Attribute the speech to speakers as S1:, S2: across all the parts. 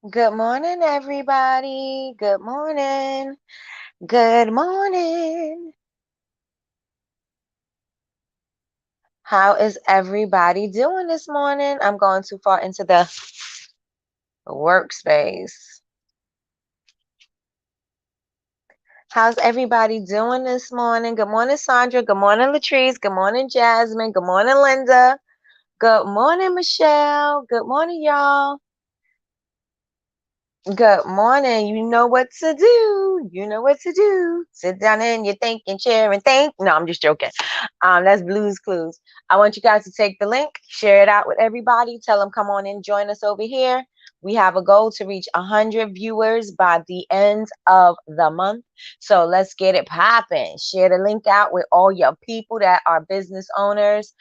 S1: Good morning, everybody. Good morning. Good morning. How is everybody doing this morning? I'm going too far into the workspace. How's everybody doing this morning? Good morning, Sandra. Good morning, Latrice. Good morning, Jasmine. Good morning, Linda. Good morning, Michelle. Good morning, y'all. Good morning. You know what to do. You know what to do. Sit down in your thinking chair and think. No, I'm just joking. That's Blues Clues. I want you guys to take the link, share it out with everybody. Tell them come on in, join us over here. We have a goal to reach 100 viewers by the end of the month. So let's get it popping. Share the link out with all your people that are business owners,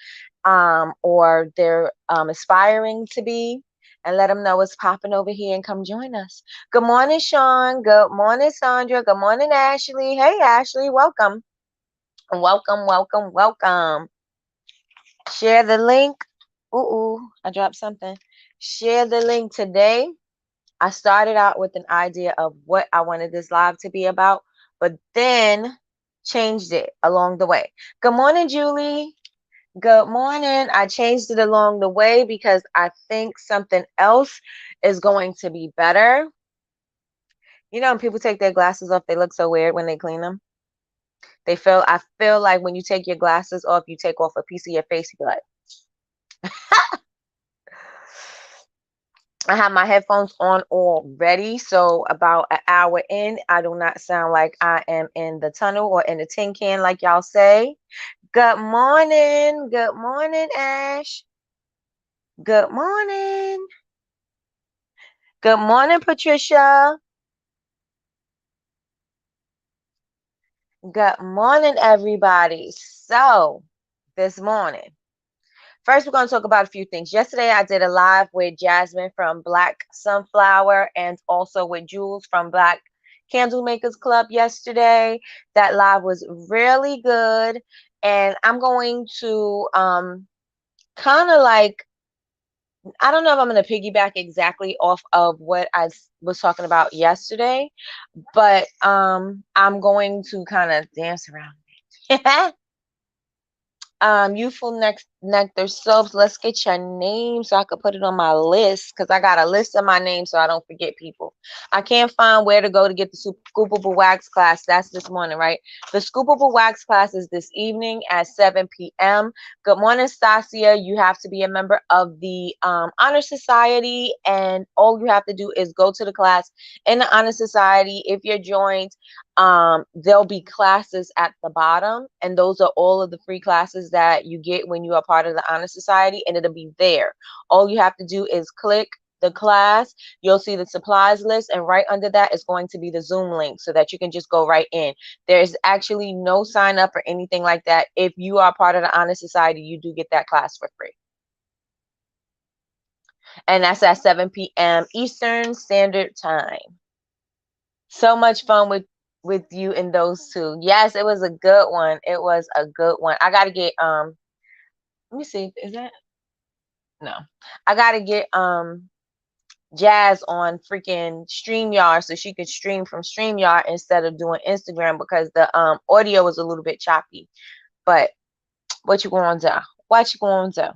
S1: or they're aspiring to be, and let them know it's popping over here and come join us. Good morning, Sean. Good morning, Sandra. Good morning, Ashley. Hey, Ashley. Welcome. Welcome, welcome, welcome. Share the link. Ooh, I dropped something. Share the link today. I started out with an idea of what I wanted this live to be about, but then changed it along the way. Good morning, Julie. Good morning. I changed it along the way because I think something else is going to be better. You know, when people take their glasses off, they look so weird when they clean them. I feel like when you take your glasses off, you take off a piece of your face, you be like, I have my headphones on already. So about an hour in, I do not sound like I am in the tunnel or in the tin can, like y'all say. Good morning. Good morning, Ash. Good morning. Good morning, Patricia. Good morning, everybody. So, this morning, first we're going to talk about a few things. Yesterday, I did a live with Jasmine from Black Sunflower and also with Jules from Black Candle Makers Club yesterday. That live was really good. And I'm going to kind of like, I don't know if I'm going to piggyback exactly off of what I was talking about yesterday, but I'm going to kind of dance around it. Youthful nectar soaps. Let's get your name so I could put it on my list, because I got a list of my names so I don't forget people. I can't find where to go to get the scoopable wax class. That's this morning, right? The scoopable wax class is this evening at 7 p.m. Good morning, Stasia. You have to be a member of the Honor Society, and all you have to do is go to the class in the Honor Society. If you're joined, there'll be classes at the bottom, and those are all of the free classes that you get when you are part of the Honor Society, and it'll be there. All you have to do is click the class. You'll see the supplies list, and right under that is going to be the Zoom link so that you can just go right in. There's actually no sign up or anything like that. If you are part of the Honor Society, you do get that class for free, and that's at 7 p.m. Eastern Standard Time. So much fun with you in those two. Yes, it was a good one. It was a good one. I gotta get let me see, is that no. I gotta get Jazz on freaking StreamYard so she could stream from StreamYard instead of doing Instagram, because the audio was a little bit choppy. But what you going to do? What you going to do?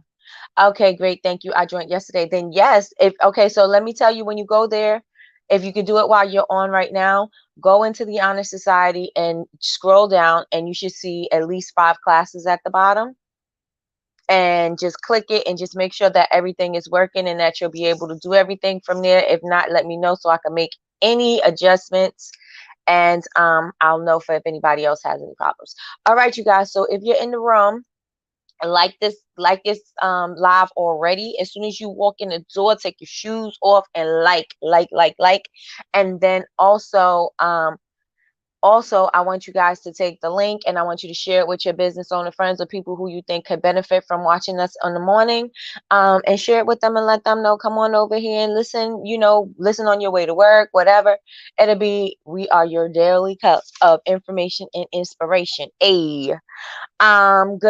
S1: Okay, great. Thank you. I joined yesterday. Then yes, if okay, so let me tell you, when you go there, if you could do it while you're on right now, go into the Honor Society and scroll down, and you should see at least 5 classes at the bottom. And just click it and just make sure that everything is working and that you'll be able to do everything from there. If not, let me know so I can make any adjustments, and I'll know if anybody else has any problems. All right, you guys. So if you're in the room, like this live already, as soon as you walk in the door, take your shoes off and like, and then also, I want you guys to take the link and I want you to share it with your business owner friends or people who you think could benefit from watching us in the morning, and share it with them and let them know, come on over here and listen, listen on your way to work, whatever. We are your daily cup of information and inspiration. Good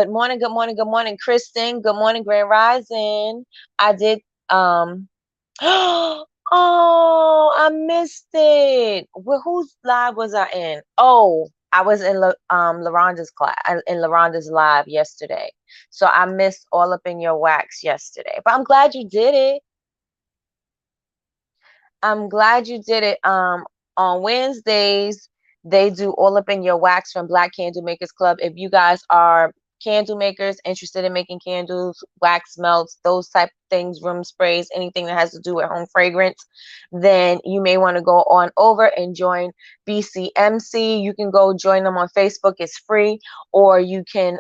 S1: morning, good morning, good morning, Kristen. Good morning, Grand Rising. I did, Oh, I missed it. Well, whose live was I in? Oh, I was in LaRonda's class, in LaRonda's live yesterday. So I missed all up in your wax yesterday. But I'm glad you did it. I'm glad you did it. On Wednesdays, they do All Up in Your Wax from Black Candle Makers Club. If you guys are candle makers interested in making candles, wax melts, those type of things, room sprays, anything that has to do with home fragrance, then you may want to go on over and join BCMC. You can go join them on Facebook, it's free, or you can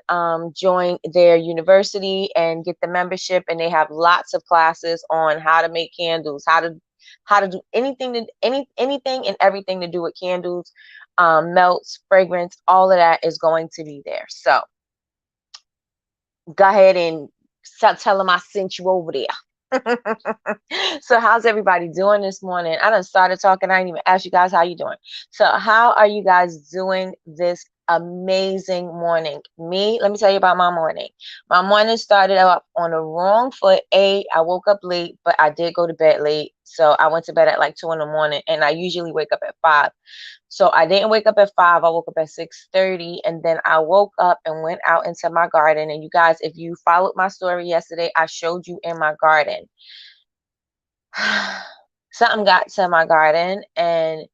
S1: join their university and get the membership, and they have lots of classes on how to make candles, how to do anything and everything to do with candles, melts, fragrance, all of that is going to be there. So go ahead and tell them I sent you over there. So how's everybody doing this morning? I done started talking. I didn't even ask you guys how you doing. So how are you guys doing this amazing morning? Let me tell you about my morning. My morning started up on the wrong foot. I woke up late, but I did go to bed late. So I went to bed at like 2 in the morning, and I usually wake up at 5. So I didn't wake up at 5. I woke up at 6:30, and then I woke up and went out into my garden. And you guys, if you followed my story yesterday, I showed you in my garden. Something got to my garden, and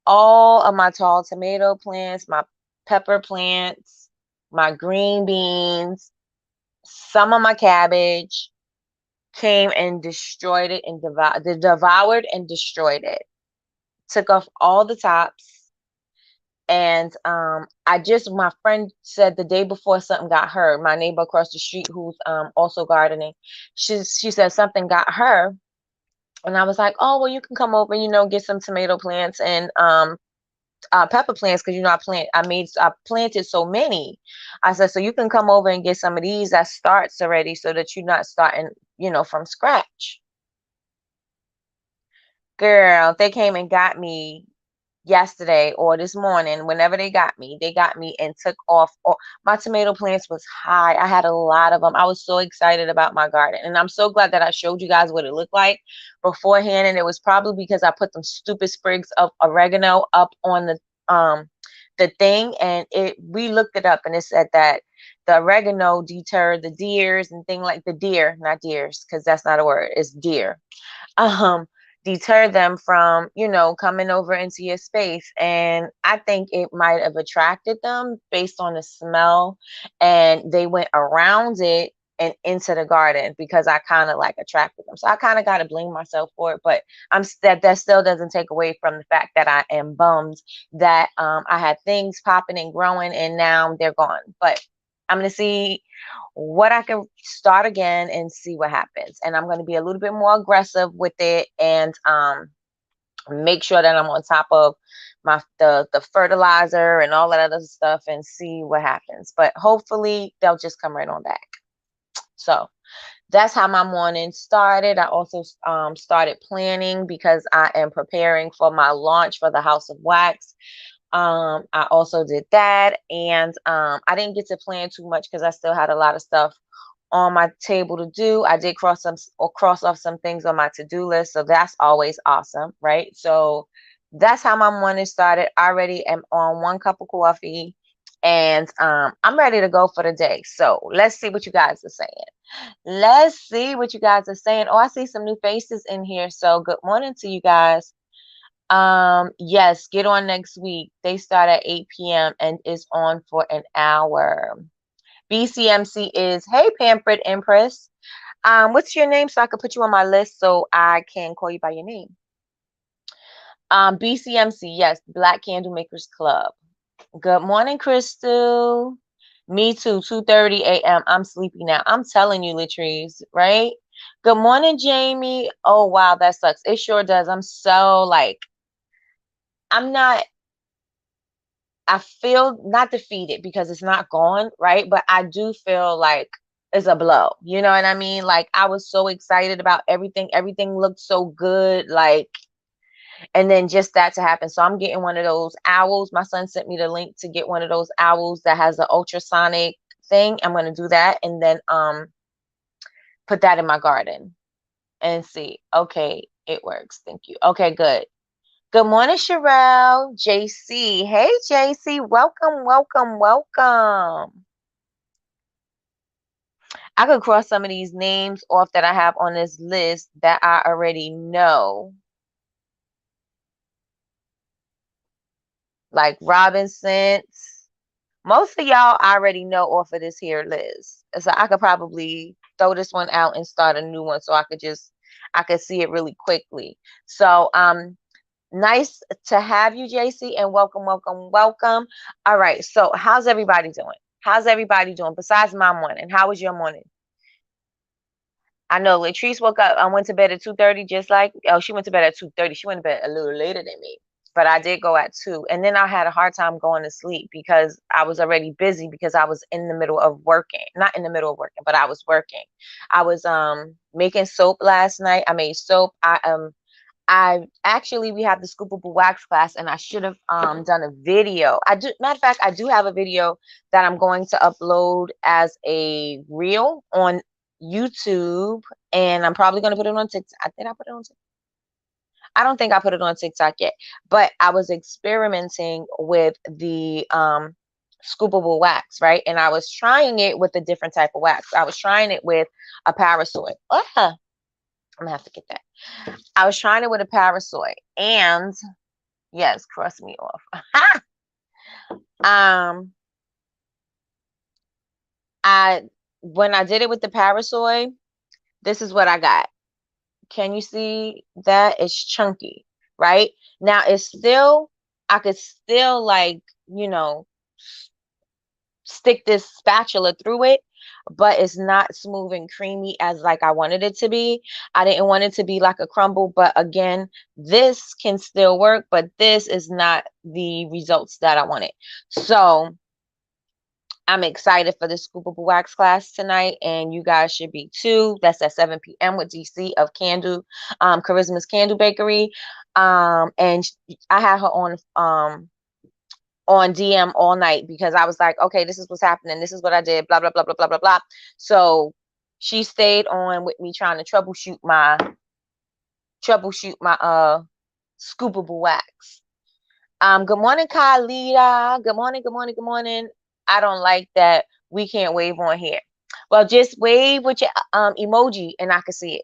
S1: all of my tall tomato plants, my pepper plants, my green beans, some of my cabbage came and destroyed it and devoured and destroyed it. Took off all the tops. And my friend said the day before something got her, my neighbor across the street who's also gardening, she said something got her. And I was like, oh, well, you can come over, get some tomato plants and pepper plants, because I planted so many. I said, so you can come over and get some of these that starts already, so that you're not starting, from scratch. Girl, they came and got me yesterday or this morning. Whenever they got me and took off. My tomato plants was high. I had a lot of them. I was so excited about my garden, and I'm so glad that I showed you guys what it looked like beforehand. And it was probably because I put them stupid sprigs of oregano up on the thing, and we looked it up, and it said that the oregano deterred the deers and thing like the deer, not deers, because that's not a word, it's deer. um deter them from coming over into your space. And I think it might have attracted them based on the smell, and they went around it and into the garden because I kind of like attracted them. So I kind of got to blame myself for it, but that still doesn't take away from the fact that I am bummed that I had things popping and growing and now they're gone. But I'm going to see what I can start again and see what happens. And I'm going to be a little bit more aggressive with it, and make sure that I'm on top of the fertilizer and all that other stuff, and see what happens. But hopefully they'll just come right on back. So that's how my morning started. I also started planning because I am preparing for my launch for the House of Wax. I also did that, and I didn't get to plan too much because I still had a lot of stuff on my table to do. I did cross off some things on my to-do list, so that's always awesome, right? So that's how my morning started. I already am on 1 cup of coffee, and I'm ready to go for the day. So let's see what you guys are saying. Let's see what you guys are saying. Oh, I see some new faces in here. So good morning to you guys. Yes, get on next week. They start at 8 p.m. and is on for an hour. BCMC is, hey, Pampered Empress. What's your name so I can put you on my list so I can call you by your name? BCMC, yes, Black Candle Makers Club. Good morning, Crystal. Me too, 2:30 a.m. I'm sleepy now. I'm telling you, Latrice, right? Good morning, Jamie. Oh, wow, that sucks. It sure does. I'm so like, I'm not, I feel not defeated because it's not gone, right? But I do feel like it's a blow. You know what I mean? Like, I was so excited about everything. Everything looked so good. Like, and then just that to happen. So I'm getting one of those owls. My son sent me the link to get one of those owls that has the ultrasonic thing. I'm going to do that and then put that in my garden and see. Okay. It works. Thank you. Okay, good. Good morning, Sherelle. JC. Hey, JC. Welcome, welcome, welcome. I could cross some of these names off that I have on this list that I already know. Like Robinson's. Most of y'all I already know off of this here list. So I could probably throw this one out and start a new one so I could see it really quickly. So nice to have you, JC, and welcome, welcome, welcome. All right. So how's everybody doing? How's everybody doing besides my morning? How was your morning? I know Latrice woke up. I went to bed at 2:30, just like, oh, she went to bed at 2:30. She went to bed a little later than me, but I did go at 2. And then I had a hard time going to sleep because I was already busy because I was in the middle of working. Not in the middle of working, but I was working. I was making soap last night. I made soap. I actually, we have the scoopable wax class, and I should have done a video. Matter of fact, I do have a video that I'm going to upload as a reel on YouTube, and I'm probably going to put it on TikTok. Did I put it on TikTok? I don't think I put it on TikTok yet, but I was experimenting with the scoopable wax, right? And I was trying it with a different type of wax. I was trying it with a parasoy. I'm gonna have to get that. I was trying it with a parasoy, and yes, cross me off. I When I did it with the parasoy, this is what I got. Can you see that? It's chunky, right? Now it's still, I could still, like, you know, stick this spatula through it, but it's not smooth and creamy as like I wanted it to be. I didn't want it to be like a crumble, but again, this can still work, but this is not the results that I wanted. So I'm excited for the scoopable wax class tonight, and you guys should be too. That's at 7 p.m. with DC of Charisma's Candle Bakery. And I had her on DM all night because I was like, okay, this is what's happening. This is what I did, blah, blah, blah, blah, blah, blah, blah. So she stayed on with me trying to troubleshoot my scoopable wax. Good morning, Khalida. Good morning, good morning, good morning. I don't like that we can't wave on here. Well, just wave with your emoji and I can see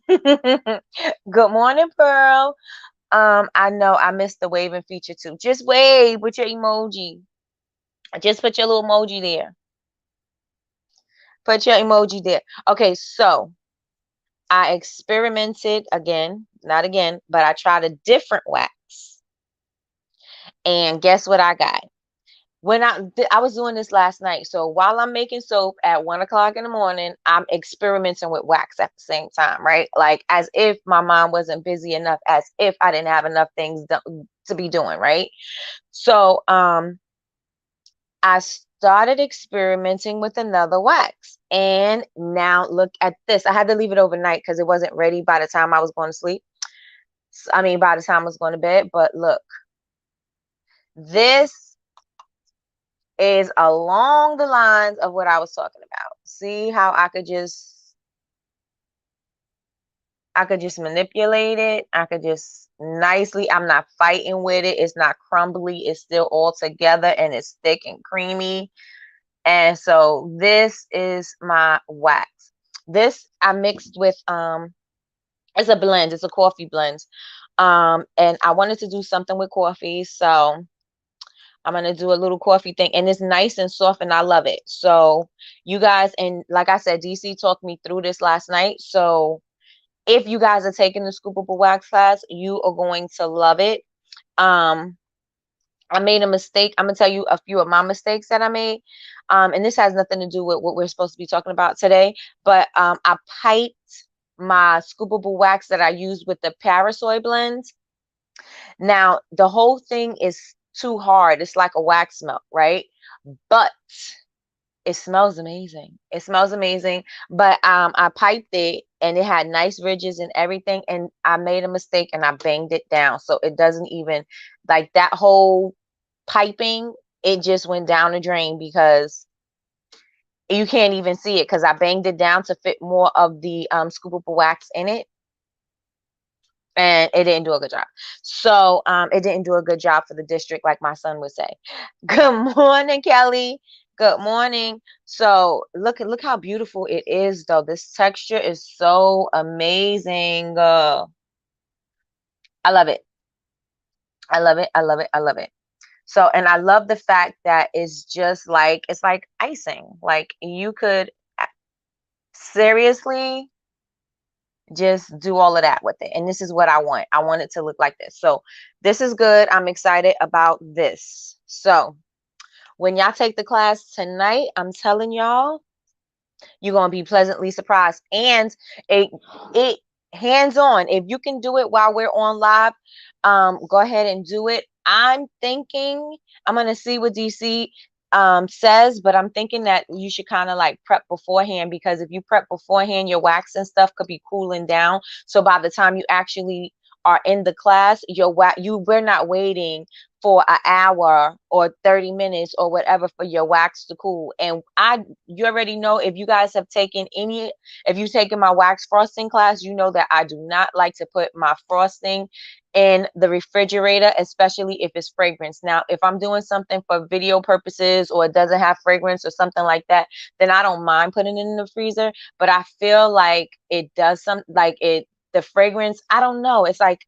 S1: it. Good morning, Pearl. I know I missed the waving feature too. Just wave with your emoji. Just put your little emoji there. Put your emoji there. Okay, so I experimented again, not again, but I tried a different wax. And guess what I got? When I was doing this last night. So while I'm making soap at 1 o'clock in the morning, I'm experimenting with wax at the same time, right? Like as if my mom wasn't busy enough, as if I didn't have enough things to be doing, right? So I started experimenting with another wax. And now look at this. I had to leave it overnight because it wasn't ready by the time I was going to sleep. I mean, by the time I was going to bed. But look, this is along the lines of what I was talking about. See how I could just manipulate it. I could just nicely, I'm not fighting with it. It's not crumbly. It's still all together and it's thick and creamy. And so this is my wax. This I mixed with it's a blend, it's a coffee blend. And I wanted to do something with coffee, so I'm gonna do a little coffee thing, and it's nice and soft and I love it. So you guys, and like I said, DC talked me through this last night. So if you guys are taking the scoopable wax class, you are going to love it. I made a mistake. I'm gonna tell you a few of my mistakes that I made. And this has nothing to do with what we're supposed to be talking about today, but I piped my scoopable wax that I used with the Parasoy blend. Now, the whole thing is too hard. It's like a wax melt, right? But it smells amazing. It smells amazing. But I piped it and it had nice ridges and everything. And I made a mistake and I banged it down. So it doesn't even, like that whole piping, it just went down the drain because you can't even see it because I banged it down to fit more of the scoopable wax in it. and it didn't do a good job. So it didn't do a good job for the district, like my son would say. Good morning, Kelly. Good morning. So look how beautiful it is, though. This texture is so amazing. I love it. I love it. I love it. I love it. So, and I love the fact that it's just like, it's like icing. Like you could seriously just do all of that with it. And this is what I want. I want it to look like this. So this is good. I'm excited about this. So when y'all take the class tonight, I'm telling y'all, you're gonna be pleasantly surprised. And it hands on. If you can do it while we're on live, go ahead and do it. I'm thinking I'm gonna see what DC says, but I'm thinking that you should kind of like prep beforehand, because if you prep beforehand, your wax and stuff could be cooling down. So by the time you actually are in the class, we're not waiting for an hour or 30 minutes or whatever for your wax to cool. And you already know, if you guys have taken if you've taken my wax frosting class, you know that I do not like to put my frosting in the refrigerator, especially if it's fragrance. Now, if I'm doing something for video purposes or it doesn't have fragrance or something like that, then I don't mind putting it in the freezer. But I feel like it does the fragrance, I don't know. It's like,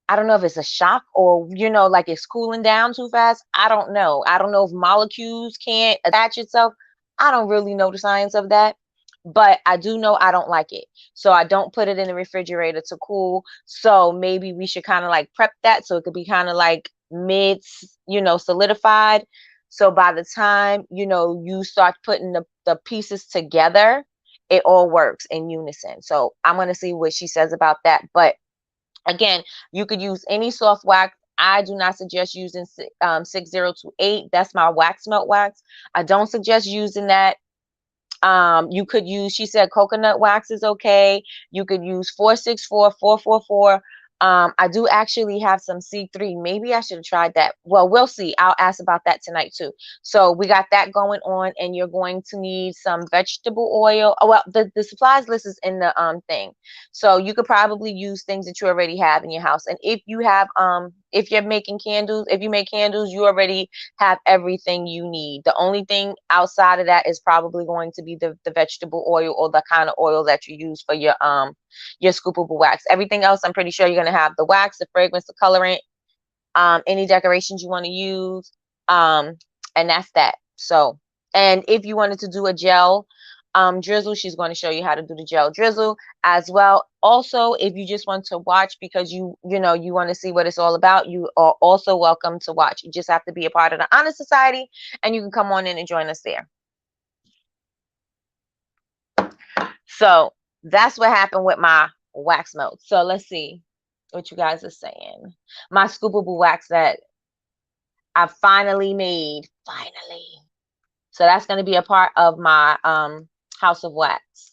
S1: I don't know if it's a shock or, like it's cooling down too fast. I don't know. I don't know if molecules can't attach itself. I don't really know the science of that, but I do know I don't like it. So I don't put it in the refrigerator to cool. So maybe we should kind of like prep that so it could be kind of like solidified. So by the time, you start putting the pieces together, it all works in unison. So I'm going to see what she says about that. But again, you could use any soft wax. I do not suggest using 6028. That's my wax melt wax. I don't suggest using that. You could use, she said coconut wax is okay. You could use 464, 444. I do actually have some C3. Maybe I should have tried that. Well, we'll see. I'll ask about that tonight too. So we got that going on, and you're going to need some vegetable oil. Oh, well, the supplies list is in the thing. So you could probably use things that you already have in your house. And if you're making candles, if you make candles, you already have everything you need. The only thing outside of that is probably going to be the vegetable oil, or the kind of oil that you use for your scoopable wax. Everything else, I'm pretty sure you're going to have the wax, the fragrance, the colorant, any decorations you want to use, and that's that. So, and if you wanted to do a gel drizzle, she's going to show you how to do the gel drizzle as well. Also, if you just want to watch because you want to see what it's all about, you are also welcome to watch. You just have to be a part of the Honor Society, and you can come on in and join us there. So that's what happened with my wax melt. So let's see what you guys are saying. My scoopable wax that I finally made. Finally. So that's going to be a part of my house of wax.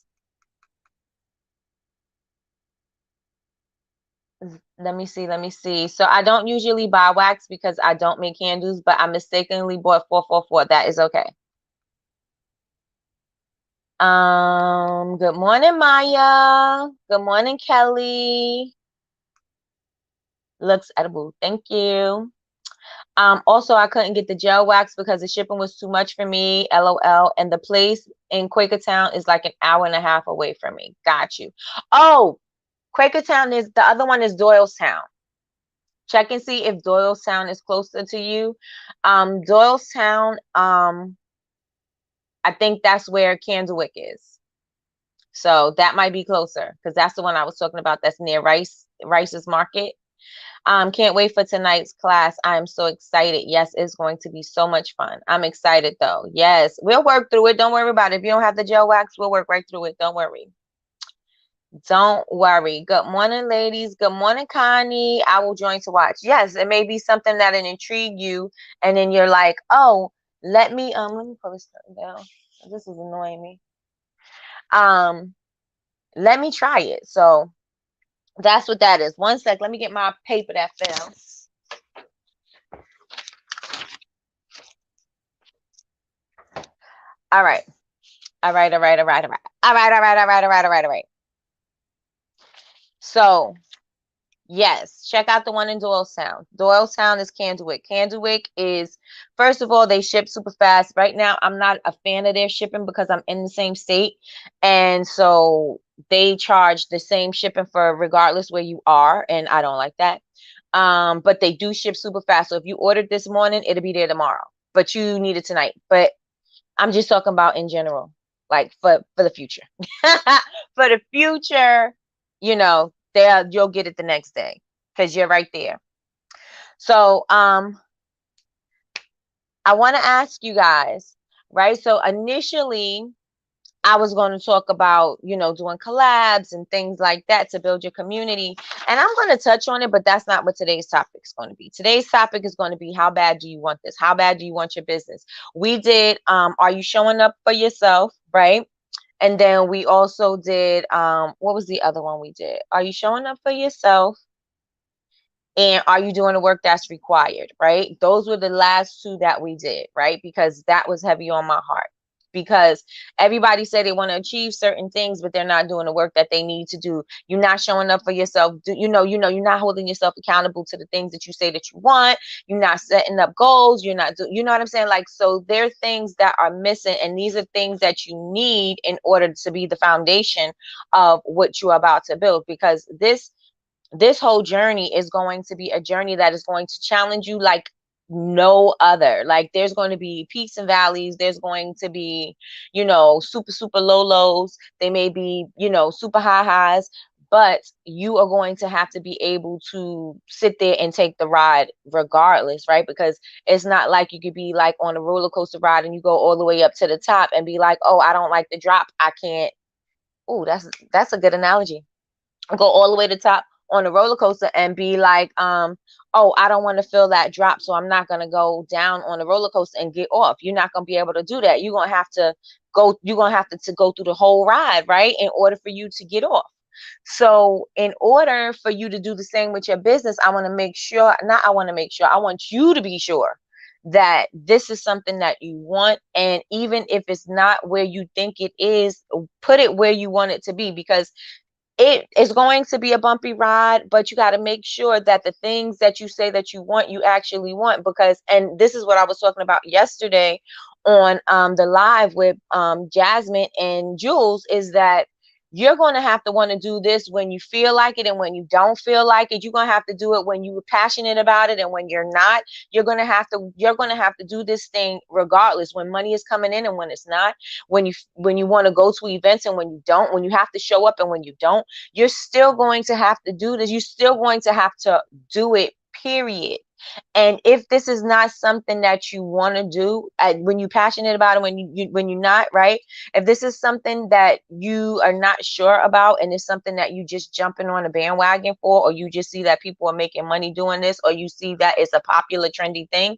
S1: Let me see. So I don't usually buy wax because I don't make candles, but I mistakenly bought 444. That is okay. Good morning, Maya. Good morning, Kelly. Looks edible. Thank you. Also, I couldn't get the gel wax because the shipping was too much for me. LOL. And the place in Quakertown is like an hour and a half away from me. Got you. Oh, Quakertown is, the other one is Doylestown. Check and see if Doylestown is closer to you. Doylestown, I think that's where Candlewick is. So that might be closer because that's the one I was talking about. That's near Rice's Market. Can't wait for tonight's class. I am so excited. Yes, it's going to be so much fun. I'm excited though. Yes, we'll work through it. Don't worry about it. If you don't have the gel wax, we'll work right through it. Don't worry. Don't worry. Good morning, ladies. Good morning, Connie. I will join to watch. Yes, it may be something that'll intrigue you, and then you're like, oh, let me pull this down. This is annoying me. Let me try it. So that's what that is. One sec. Let me get my paper that fell. All right. All right. So Yes, check out the one in Doylestown. Doylestown is Candlewick. Candlewick is, first of all, they ship super fast. Right now, I'm not a fan of their shipping because I'm in the same state. And so they charge the same shipping for regardless where you are. And I don't like that. But they do ship super fast. So if you ordered this morning, it'll be there tomorrow. But you need it tonight. But I'm just talking about in general, like for the future. For the future, you know, there you'll get it the next day because you're right there. So I want to ask you guys, right? So initially I was going to talk about, you know, doing collabs and things like that to build your community. And I'm going to touch on it, but that's not what today's topic is going to be. Today's topic is going to be, how bad do you want this? How bad do you want your business? We did, are you showing up for yourself, right? And then we also did, what was the other one we did? Are you showing up for yourself? And are you doing the work that's required, right? Those were the last two that we did, right? Because that was heavy on my heart. Because everybody said they want to achieve certain things, but they're not doing the work that they need to do. You're not showing up for yourself. You're not holding yourself accountable to the things that you say that you want. You're not setting up goals. You're not you know what I'm saying? Like, so there are things that are missing, and these are things that you need in order to be the foundation of what you're about to build. Because this whole journey is going to be a journey that is going to challenge you like no other. Like, there's going to be peaks and valleys. There's going to be, super, super low lows. They may be, super high highs, but you are going to have to be able to sit there and take the ride regardless, right? Because it's not like you could be like on a roller coaster ride and you go all the way up to the top and be like, oh, I don't like the drop. I can't. Oh, that's a good analogy. Go all the way to the top on a roller coaster and be like, oh, I don't want to feel that drop, so I'm not going to go down on the roller coaster and get off. You're not going to be able to do that. You're going to have to to go through the whole ride, right, in order for you to get off. So in order for you to do the same with your business, I want you to be sure that this is something that you want. And even if it's not where you think it is, put it where you want it to be, because it is going to be a bumpy ride, but you got to make sure that the things that you say that you want, you actually want. Because, and this is what I was talking about yesterday on the live with Jasmine and Jules, is that you're going to have to want to do this when you feel like it and when you don't feel like it. You're going to have to do it when you're passionate about it and when you're not. You're going to have to do this thing regardless, when money is coming in and when it's not, when you want to go to events and when you don't, when you have to show up and when you don't. You're still going to have to do this. You're still going to have to do it, period. And if this is not something that you want to do, when you're passionate about it, when you're not, right? If this is something that you are not sure about, and it's something that you just jumping on a bandwagon for, or you just see that people are making money doing this, or you see that it's a popular trendy thing,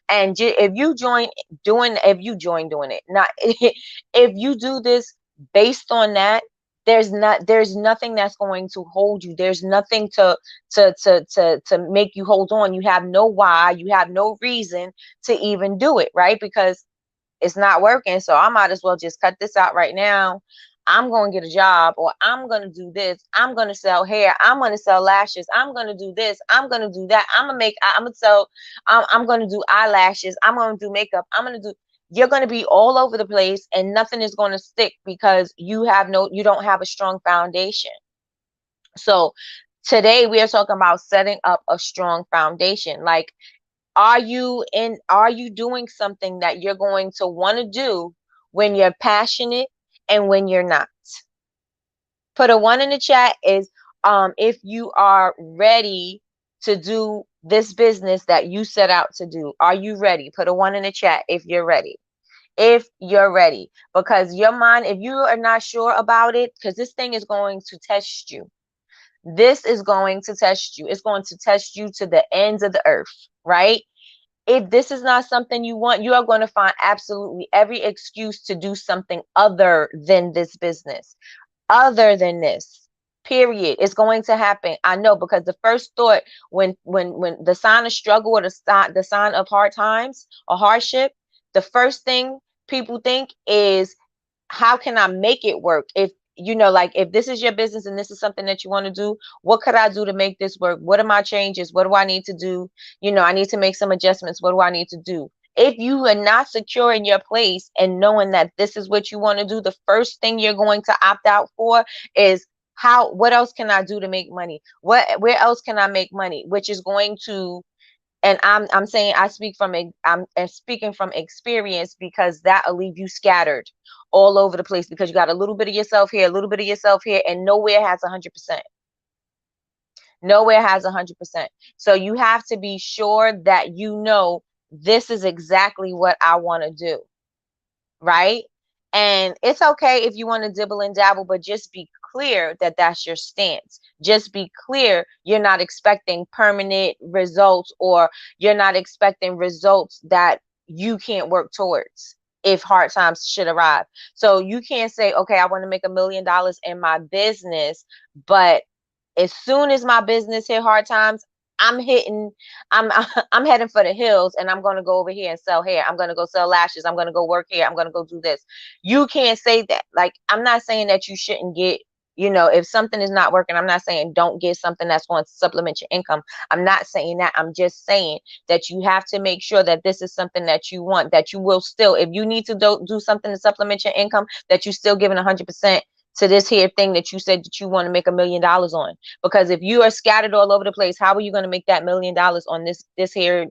S1: and if you join doing it, not if you do this based on that, there's nothing that's going to hold you. There's nothing to make you hold on. You have no why, you have no reason to even do it, right? Because it's not working. So I might as well just cut this out right now. I'm going to get a job, or I'm going to do this. I'm going to sell hair. I'm going to sell lashes. I'm going to do this. I'm going to do that. I'm going to do eyelashes. I'm going to do makeup. You're going to be all over the place and nothing is going to stick because you don't have a strong foundation. So today we are talking about setting up a strong foundation. Like, are you doing something that you're going to want to do when you're passionate and when you're not? Put a 1 in the chat is if you are ready to do this business that you set out to do. Are you ready? Put a 1 in the chat if you're ready. If you're ready, because your mind, if you are not sure about it, because this thing is going to test you. This is going to test you. It's going to test you to the ends of the earth, right? If this is not something you want, you are going to find absolutely every excuse to do something other than this business, other than this, period. It's going to happen. I know, because the first thought when the sign of struggle, or the sign of hard times or hardship, the first thing people think is, how can I make it work? If you know, like if this is your business and this is something that you want to do, what could I do to make this work? What are my changes? What do I need to do? You know, I need to make some adjustments. What do I need to do? If you are not secure in your place and knowing that this is what you want to do, the first thing you're going to opt out for is what else can I do to make money? Where else can I make money? Which is going to, and I'm saying I'm speaking from experience, because that'll leave you scattered all over the place, because you got a little bit of yourself here, a little bit of yourself here, and nowhere has 100%. Nowhere has 100%. So you have to be sure that you know this is exactly what I want to do, right? And it's okay if you want to dibble and dabble, but just be clear that that's your stance. Just be clear you're not expecting permanent results, or you're not expecting results that you can't work towards if hard times should arrive. So you can't say, okay, I want to make $1 million in my business, but as soon as my business hit hard times, I'm hitting, I'm I'm heading for the hills, and I'm gonna go over here and sell hair. I'm gonna go sell lashes. I'm gonna go work here. I'm gonna go do this. You can't say that. Like, I'm not saying that you shouldn't get, you know, if something is not working, I'm not saying don't get something that's going to supplement your income. I'm not saying that. I'm just saying that you have to make sure that this is something that you want, that you will still, if you need to do something to supplement your income, that you still giving 100% to this here thing that you said that you want to make $1 million on. Because if you are scattered all over the place, how are you going to make that $1 million on this here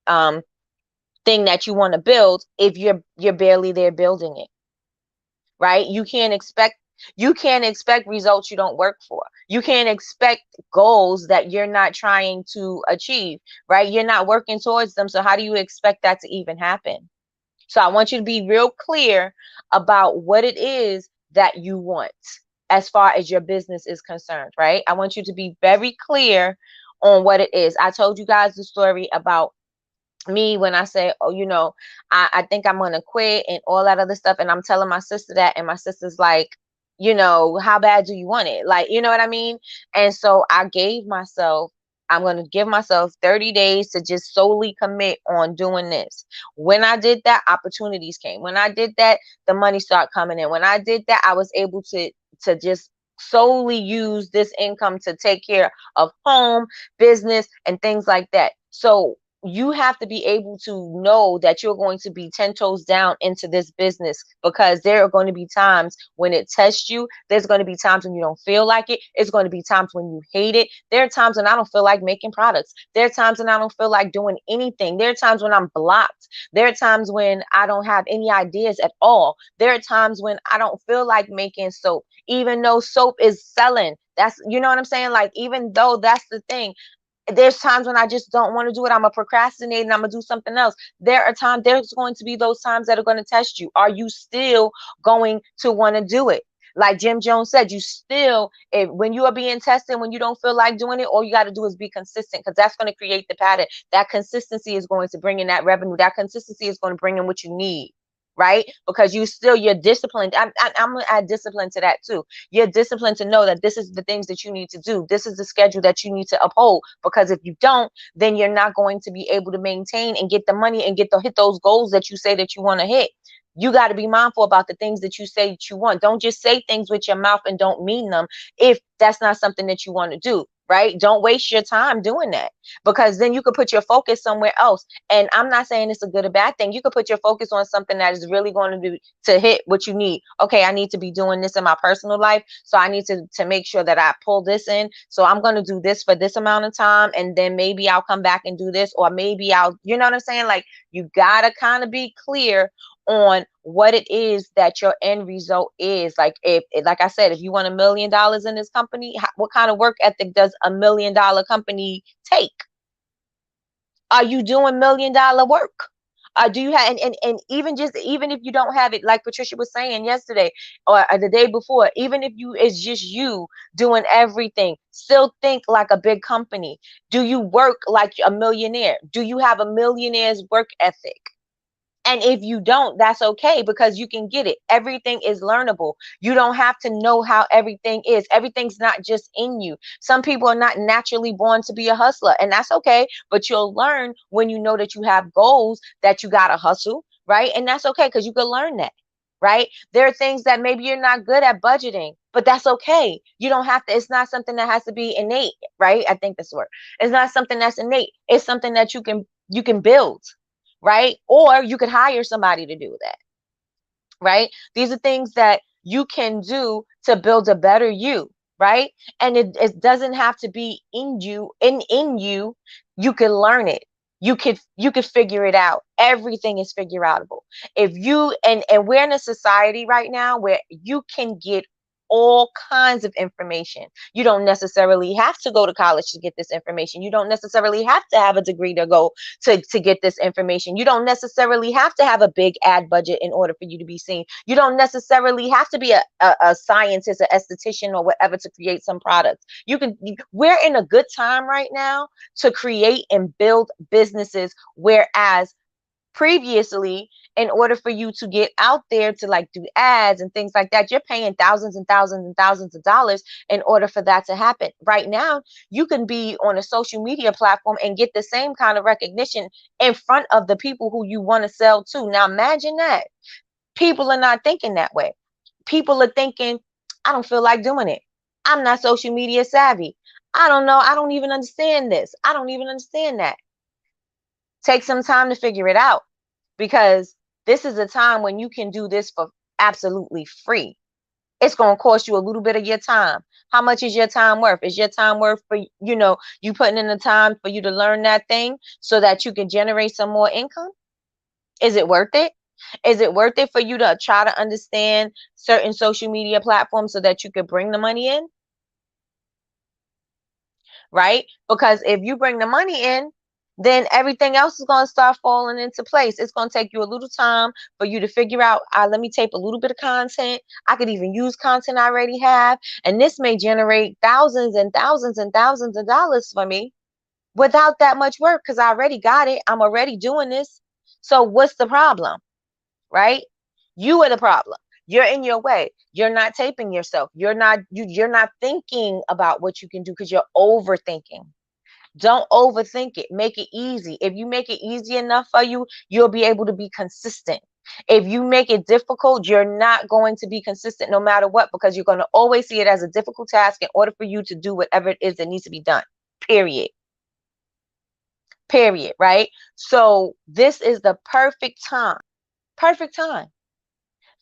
S1: thing that you want to build if you're barely there building it, right? You can't expect results you don't work for. You can't expect goals that you're not trying to achieve, right? You're not working towards them. So how do you expect that to even happen? So I want you to be real clear about what it is that you want as far as your business is concerned, right? I want you to be very clear on what it is. I told you guys the story about me when I say, oh, you know, I think I'm gonna quit and all that other stuff. And I'm telling my sister that, and my sister's like, you know, how bad do you want it? Like, you know what I mean? And so I'm gonna give myself 30 days to just solely commit on doing this. When I did that, opportunities came. When I did that, the money started coming in. When I did that, I was able to just solely use this income to take care of home, business, and things like that. So you have to be able to know that you're going to be 10 toes down into this business, because there are going to be times when it tests you. There's going to be times when you don't feel like it. It's going to be times when you hate it. There are times when I don't feel like making products. There are times when I don't feel like doing anything. There are times when I'm blocked. There are times when I don't have any ideas at all. There are times when I don't feel like making soap, even though soap is selling. That's, you know what I'm saying? Like, even though that's the thing, there's times when I just don't want to do it. I'm a procrastinate and I'm gonna do something else. There's going to be those times that are going to test you. Are you still going to want to do it? Like Jim Jones said, you still, when you are being tested, when you don't feel like doing it, all you got to do is be consistent, because that's going to create the pattern. That consistency is going to bring in that revenue. That consistency is going to bring in what you need, right? Because you're disciplined. I'm going to add discipline to that too. You're disciplined to know that this is the things that you need to do. This is the schedule that you need to uphold, because if you don't, then you're not going to be able to maintain and get the money and hit those goals that you say that you want to hit. You got to be mindful about the things that you say that you want. Don't just say things with your mouth and don't mean them if that's not something that you want to do, right? Don't waste your time doing that, because then you could put your focus somewhere else. And I'm not saying it's a good or bad thing. You could put your focus on something that is really going to do to hit what you need. Okay, I need to be doing this in my personal life, so I need to make sure that I pull this in. So I'm going to do this for this amount of time, and then maybe I'll come back and do this, or maybe you know what I'm saying? Like, you got to kind of be clear on what it is that your end result is. Like, like I said, if you want $1 million in this company, what kind of work ethic does $1 million company take? Are you doing $1 million work? Do you have, and even if you don't have it, like Patricia was saying yesterday or the day before, even if it's just you doing everything, still think like a big company. Do you work like a millionaire? Do you have a millionaire's work ethic? And if you don't, that's okay, because you can get it. Everything is learnable. You don't have to know how everything is. Everything's not just in you. Some people are not naturally born to be a hustler, and that's okay. But you'll learn when you know that you have goals that you got to hustle, right? And that's okay, because you can learn that. right? There are things that maybe you're not good at budgeting, but that's okay. You don't have to, it's not something that has to be innate, right? I think that's the word. It's not something that's innate. It's something that you can build, right? Or you could hire somebody to do that, right? These are things that you can do to build a better you, right? And it doesn't have to be in you, in you. You can learn it. You could figure it out. Everything is figure outable. If you and we're in a society right now where you can get all kinds of information. You don't necessarily have to go to college to get this information. You don't necessarily have to have a degree to go to get this information. You don't necessarily have to have a big ad budget in order for you to be seen. You don't necessarily have to be a scientist, an esthetician, or whatever to create some products. We're in a good time right now to create and build businesses, whereas previously, in order for you to get out there to like do ads and things like that, you're paying thousands and thousands and thousands of dollars in order for that to happen. Right now, you can be on a social media platform and get the same kind of recognition in front of the people who you want to sell to. Now imagine that. People are not thinking that way. People are thinking, I don't feel like doing it. I'm not social media savvy. I don't know. I don't even understand this. I don't even understand that. Take some time to figure it out, because this is a time when you can do this for absolutely free. It's going to cost you a little bit of your time. How much is your time worth? Is your time worth for, you putting in the time for you to learn that thing so that you can generate some more income? Is it worth it? Is it worth it for you to try to understand certain social media platforms so that you could bring the money in? Right? Because if you bring the money in, then everything else is going to start falling into place. It's going to take you a little time for you to figure out, let me tape a little bit of content. I could even use content I already have. And this may generate thousands and thousands and thousands of dollars for me without that much work, because I already got it. I'm already doing this. So what's the problem? Right? You are the problem. You're in your way. You're not taping yourself. You're not thinking about what you can do because you're overthinking. Don't overthink it. Make it easy. If you make it easy enough for you, you'll be able to be consistent. If you make it difficult, you're not going to be consistent no matter what, because you're going to always see it as a difficult task in order for you to do whatever it is that needs to be done. Period. Period. Right? So this is the perfect time. Perfect time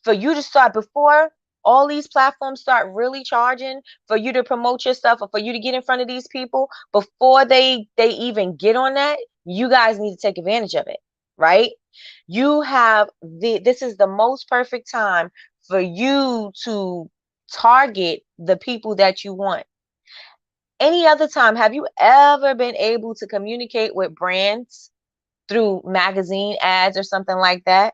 S1: for you to start, before all these platforms start really charging for you to promote your stuff or for you to get in front of these people. Before they even get on that, you guys need to take advantage of it, right? This is the most perfect time for you to target the people that you want. Any other time, have you ever been able to communicate with brands through magazine ads or something like that?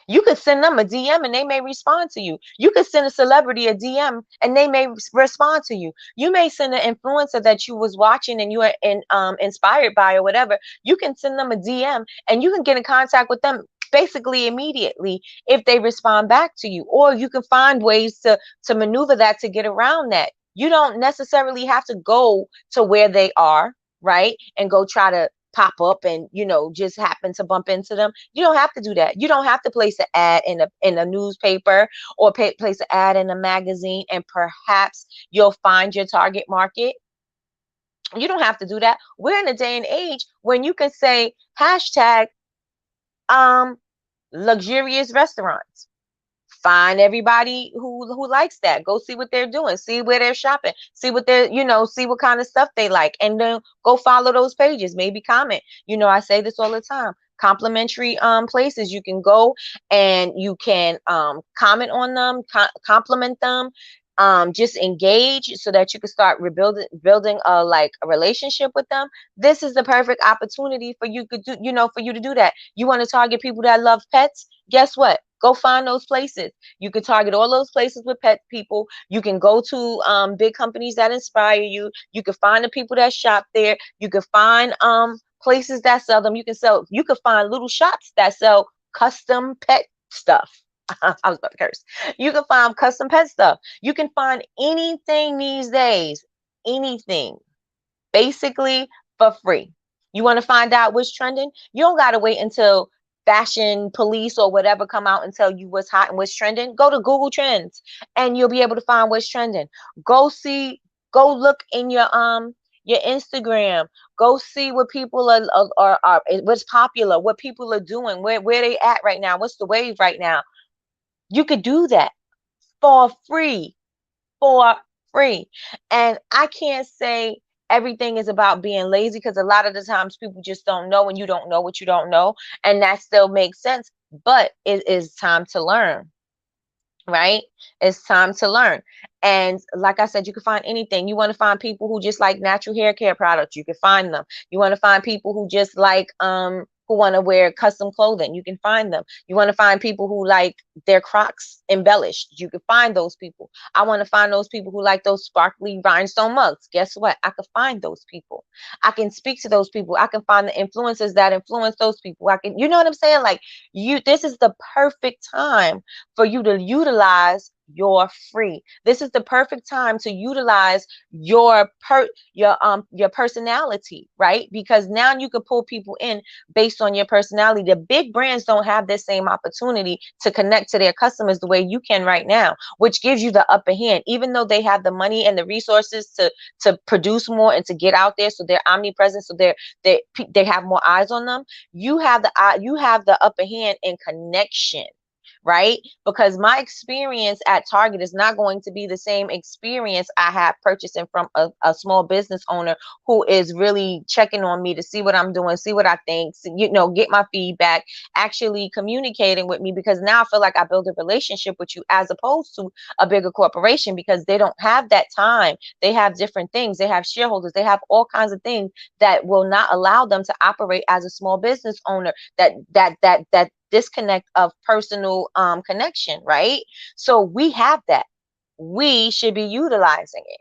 S1: You could send them a DM and they may respond to you. You could send a celebrity a DM and they may respond to you. You may send an influencer that you was watching and you are inspired by or whatever. You can send them a DM and you can get in contact with them basically immediately if they respond back to you. Or you can find ways to maneuver that to get around that. You don't necessarily have to go to where they are, right? And go try to pop up and just happen to bump into them. You don't have to do that. You don't have to place an ad in a newspaper or place an ad in a magazine and perhaps you'll find your target market. You don't have to do that. We're in a day and age when you can say hashtag luxurious restaurants. Find everybody who likes that. Go see what they're doing. See where they're shopping. See what they're, see what kind of stuff they like. And then go follow those pages. Maybe comment. I say this all the time. Complimentary places. You can go and you can comment on them, compliment them, just engage so that you can start building a relationship with them. This is the perfect opportunity for you to do that. You want to target people that love pets? Guess what? Go find those places. You can target all those places with pet people. You can go to big companies that inspire you. You can find the people that shop there. You can find places that sell them. You can find little shops that sell custom pet stuff. I was about to curse. You can find custom pet stuff. You can find anything these days. Anything. Basically for free. You want to find out what's trending? You don't got to wait until fashion police or whatever come out and tell you what's hot and what's trending, go to Google Trends and you'll be able to find what's trending. Go see, go look in your Instagram. Go see what people are what's popular, what people are doing, where they at right now, what's the wave right now. You could do that for free, for free. And I can't say everything is about being lazy, because a lot of the times people just don't know, and you don't know what you don't know, and that still makes sense. But it is time to learn, right? It's time to learn. And like I said, you can find anything. You want to find people who just like natural hair care products, you can find them. You want to find people who just like who want to wear custom clothing, you can find them. You want to find people who like their Crocs embellished, you can find those people. I want to find those people who like those sparkly rhinestone mugs. Guess what? I could find those people. I can speak to those people. I can find the influencers that influence those people. I can, you know what I'm saying? Like, this is the perfect time for you to utilize your free. This is the perfect time to utilize your personality, right? Because now you can pull people in based on your personality. The big brands don't have the same opportunity to connect to their customers the way you can right now, which gives you the upper hand. Even though they have the money and the resources to produce more and to get out there, so they're omnipresent, so they have more eyes on them. You have the upper hand in connection, right? Because my experience at Target is not going to be the same experience I have purchasing from a small business owner who is really checking on me to see what I'm doing, see what I think, get my feedback, actually communicating with me, because now I feel like I build a relationship with you, as opposed to a bigger corporation, because they don't have that time. They have different things. They have shareholders. They have all kinds of things that will not allow them to operate as a small business owner, that disconnect of personal connection, right? So we have that. We should be utilizing it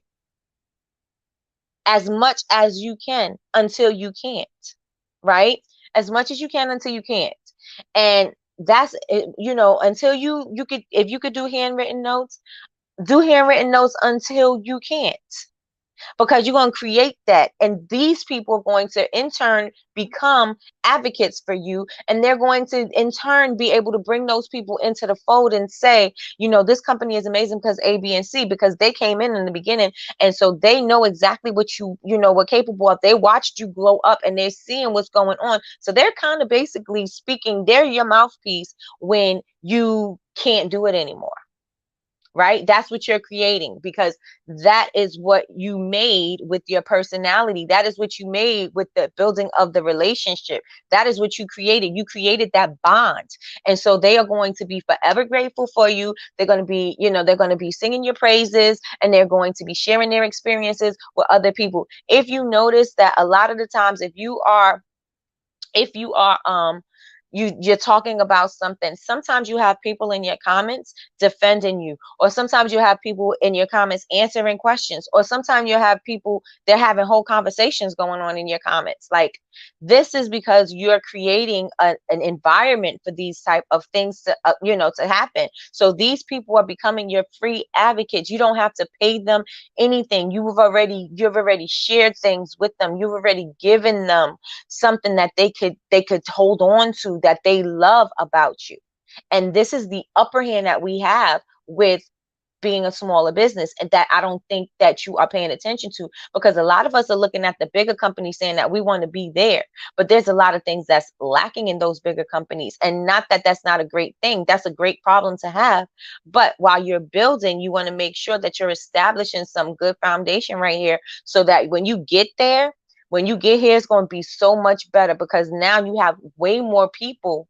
S1: as much as you can until you can't, right? As much as you can until you can't. And that's it, until you could, if you could do handwritten notes, do handwritten notes until you can't, because you're going to create that, and these people are going to in turn become advocates for you, and they're going to in turn be able to bring those people into the fold and say, this company is amazing because A, B, and C, because they came in the beginning, and so they know exactly what were capable of. They watched you grow up, and they're seeing what's going on, so they're kind of basically speaking, they're your mouthpiece when you can't do it anymore, right? That's what you're creating, because that is what you made with your personality. That is what you made with the building of the relationship. That is what you created. You created that bond. And so they are going to be forever grateful for you. They're going to be, they're going to be singing your praises, and they're going to be sharing their experiences with other people. If you notice that a lot of the times, if you are you're talking about something, sometimes you have people in your comments defending you, or sometimes you have people in your comments answering questions, or sometimes you have people, they're having whole conversations going on in your comments. Like, this is because you're creating an environment for these type of things to happen. So these people are becoming your free advocates. You don't have to pay them anything. You've already shared things with them. You've already given them something that they could hold on to, that they love about you. And this is the upper hand that we have with being a smaller business, and that I don't think that you are paying attention to, because a lot of us are looking at the bigger companies saying that we want to be there, but there's a lot of things that's lacking in those bigger companies. And not that that's not a great thing, that's a great problem to have, but while you're building, you want to make sure that you're establishing some good foundation right here, so that when you get there, when you get here, it's going to be so much better, because now you have way more people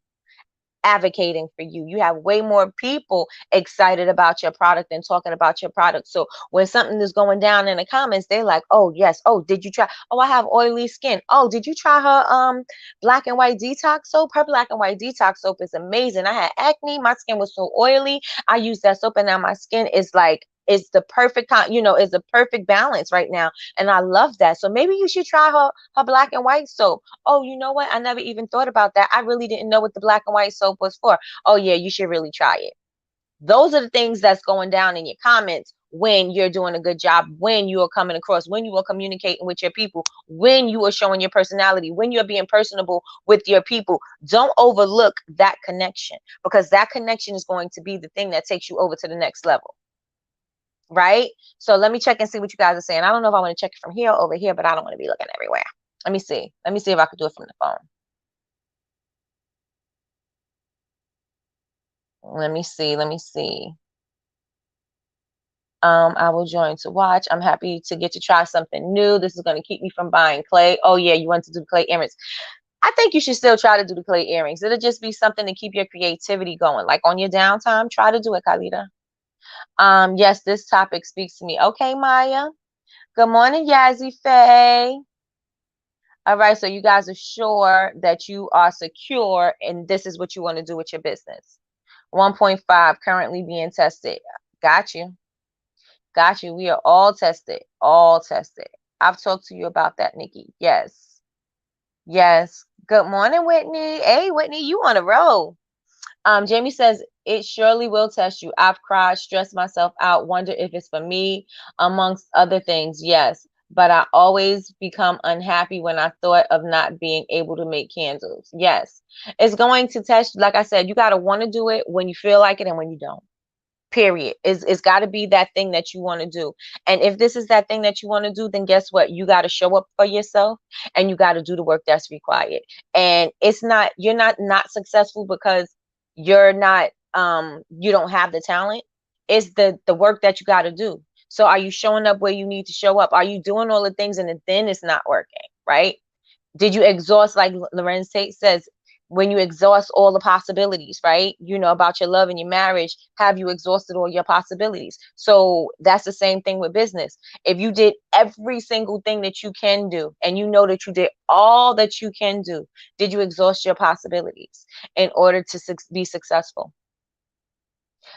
S1: advocating for you. You have way more people excited about your product and talking about your product. So when something is going down in the comments, they're like, oh yes, oh, did you try, oh, I have oily skin, oh, did you try her black and white detox soap? Her black and white detox soap is amazing. I had acne, my skin was so oily, I used that soap, and now my skin is like, it's the perfect it's the perfect balance right now, and I love that. So maybe you should try her black and white soap. Oh, you know what, I never even thought about that. I really didn't know what the black and white soap was for. Oh yeah, you should really try it. Those are the things that's going down in your comments when you're doing a good job, when you are coming across, when you are communicating with your people, when you are showing your personality, when you're being personable with your people. Don't overlook that connection, because that connection is going to be the thing that takes you over to the next level. Right? So let me check and see what you guys are saying. I don't know if I want to check it from here or over here, but I don't want to be looking everywhere. Let me see. Let me see if I could do it from the phone. Let me see. Let me see. I will join to watch. I'm happy to get to try something new. This is going to keep me from buying clay. Oh, yeah, you want to do the clay earrings. I think you should still try to do the clay earrings. It'll just be something to keep your creativity going. Like on your downtime, try to do it, Khalida. Yes, this topic speaks to me. Okay, Maya. Good morning, Yazzie Faye. All right, so you guys are sure that you are secure and this is what you want to do with your business. 1.5 currently being tested. Got you. Got you. We are all tested. All tested. I've talked to you about that, Nikki. Yes. Yes. Good morning, Whitney. Hey, Whitney, you on a roll. Jamie says, it surely will test you. I've cried, stressed myself out, wonder if it's for me, amongst other things. Yes. But I always become unhappy when I thought of not being able to make candles. Yes. It's going to test, like I said, you got to want to do it when you feel like it and when you don't. Period. It's got to be that thing that you want to do. And if this is that thing that you want to do, then guess what? You got to show up for yourself and you got to do the work that's required. And it's not, you're not successful because you're not, you don't have the talent. It's the work that you got to do. So are you showing up where you need to show up? Are you doing all the things and then it's not working, right? Did you exhaust, like Lorenz Tate says, when you exhaust all the possibilities, right? You know, about your love and your marriage, have you exhausted all your possibilities? So that's the same thing with business. If you did every single thing that you can do, and you know that you did all that you can do, did you exhaust your possibilities in order to be successful?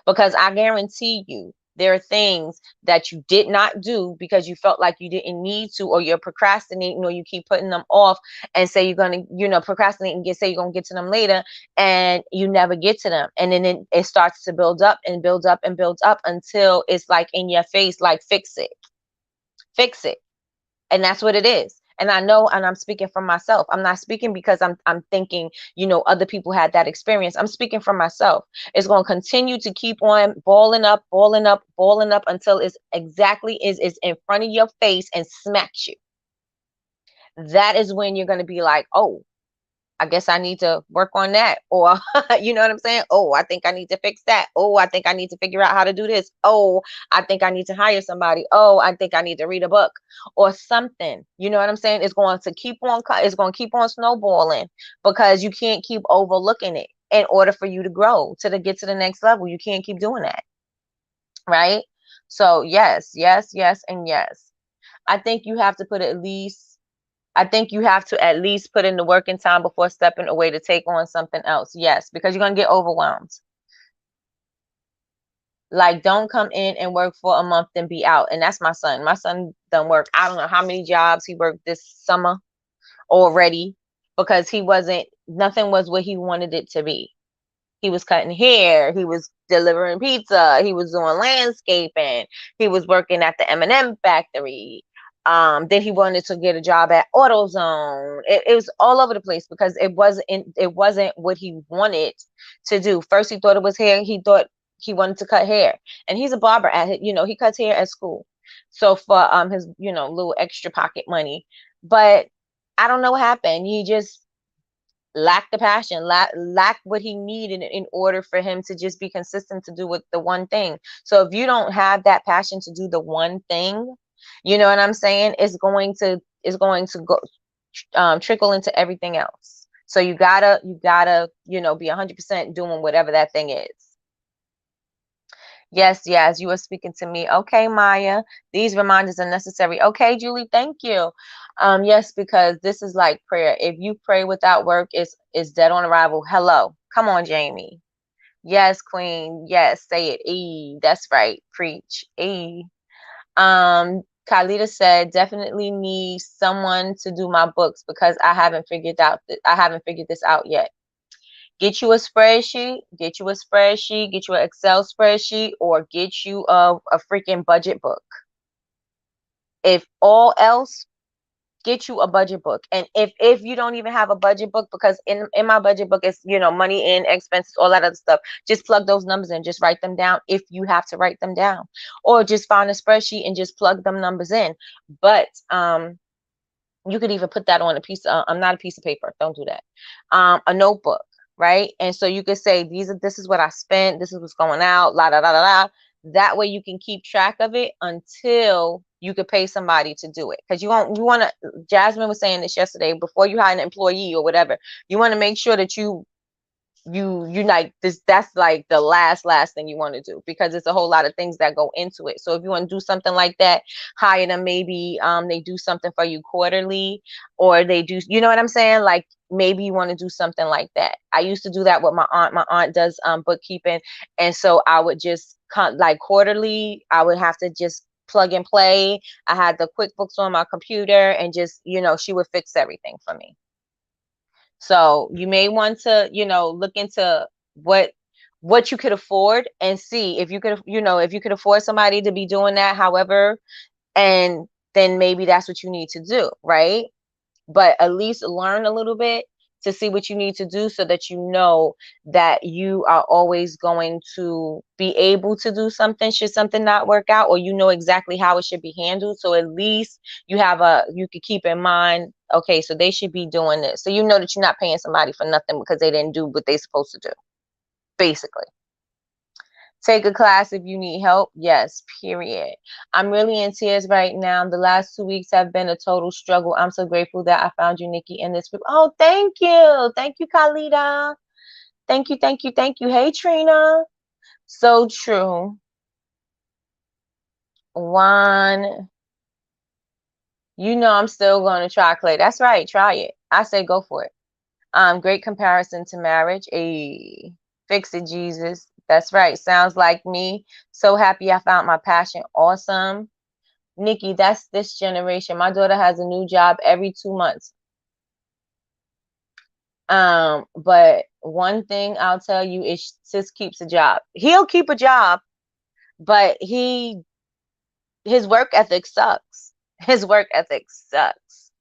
S1: Because I guarantee you, there are things that you did not do because you felt like you didn't need to, or you're procrastinating, or you keep putting them off and say you're going to, procrastinate and say you're going to get to them later, and you never get to them. And then it starts to build up and build up and build up until it's like in your face, like, fix it. Fix it. And that's what it is. And I know, and I'm speaking from myself. I'm not speaking because I'm thinking, other people had that experience. I'm speaking from myself. It's going to continue to keep on balling up, balling up, balling up until it's exactly is in front of your face and smacks you. That is when you're going to be like, oh, I guess I need to work on that. Or, you know what I'm saying? Oh, I think I need to fix that. Oh, I think I need to figure out how to do this. Oh, I think I need to hire somebody. Oh, I think I need to read a book or something. You know what I'm saying? It's going to keep on snowballing, because you can't keep overlooking it in order for you to grow, get to the next level. You can't keep doing that. Right? So yes, yes, yes, and yes. I think you have to at least put in the working time before stepping away to take on something else. Yes, because you're going to get overwhelmed. Like, don't come in and work for a month and be out. And that's my son. My son done work. I don't know how many jobs he worked this summer already, because nothing was what he wanted it to be. He was cutting hair. He was delivering pizza. He was doing landscaping. He was working at the M&M factory. Then he wanted to get a job at AutoZone. It was all over the place, because it wasn't what he wanted to do. First, he thought it was hair. He thought he wanted to cut hair, and he's a barber he cuts hair at school. So for his little extra pocket money, but I don't know what happened. He just lacked the passion, lacked what he needed in order for him to just be consistent to do with the one thing. So if you don't have that passion to do the one thing, you know what I'm saying, it's going to go trickle into everything else. So you gotta be 100% doing whatever that thing is. Yes, yes, you are speaking to me. Okay, Maya, these reminders are necessary. Okay, Julie, thank you. Yes, because this is like prayer. If you pray without work, it's dead on arrival. Hello. Come on, Jamie. Yes, Queen. Yes, say it. That's right. Preach. Khalida said, definitely need someone to do my books because I haven't figured this out yet. Get you a spreadsheet, get you an Excel spreadsheet, or get you a freaking budget book. If all else, get you a budget book. And if you don't even have a budget book, because in my budget book it's, money in, expenses, all that other stuff, just plug those numbers in, just write them down if you have to write them down, or just find a spreadsheet and just plug them numbers in. But you could even put that on a piece of, not a piece of paper, don't do that, a notebook, right? And so you could say, this is what I spent, this is what's going out, la da da da da. That way you can keep track of it until you could pay somebody to do it. Because you want to, Jasmine was saying this yesterday, before you hire an employee or whatever, you want to make sure that you like this, that's like the last thing you want to do, because it's a whole lot of things that go into it. So if you want to do something like that, hire them. Maybe they do something for you quarterly, or they do, you know what I'm saying, like maybe you want to do something like that. I used to do that with my aunt does bookkeeping, and so I would just like quarterly, I would have to just plug and play. I had the QuickBooks on my computer, and just, she would fix everything for me. So you may want to, look into what you could afford, and see if you could, if you could afford somebody to be doing that, however, and then maybe that's what you need to do, right? But at least learn a little bit to see what you need to do, so that you know that you are always going to be able to do something should something not work out, or you know exactly how it should be handled. So at least you could keep in mind, okay, so they should be doing this, so you know that you're not paying somebody for nothing because they didn't do what they're supposed to do, basically. Take a class if you need help. Yes, period. I'm really in tears right now. The last 2 weeks have been a total struggle. I'm so grateful that I found you, Nikki, in this group. Oh, thank you. Thank you, Khalida. Thank you, thank you, thank you. Hey, Trina. So true. One, I'm still going to try clay. That's right. Try it. I say go for it. Great comparison to marriage. Fix it, Jesus. That's right. Sounds like me. So happy I found my passion. Awesome. Nikki, that's this generation. My daughter has a new job every 2 months. But one thing I'll tell you is sis keeps a job. He'll keep a job, but his work ethic sucks. His work ethic sucks.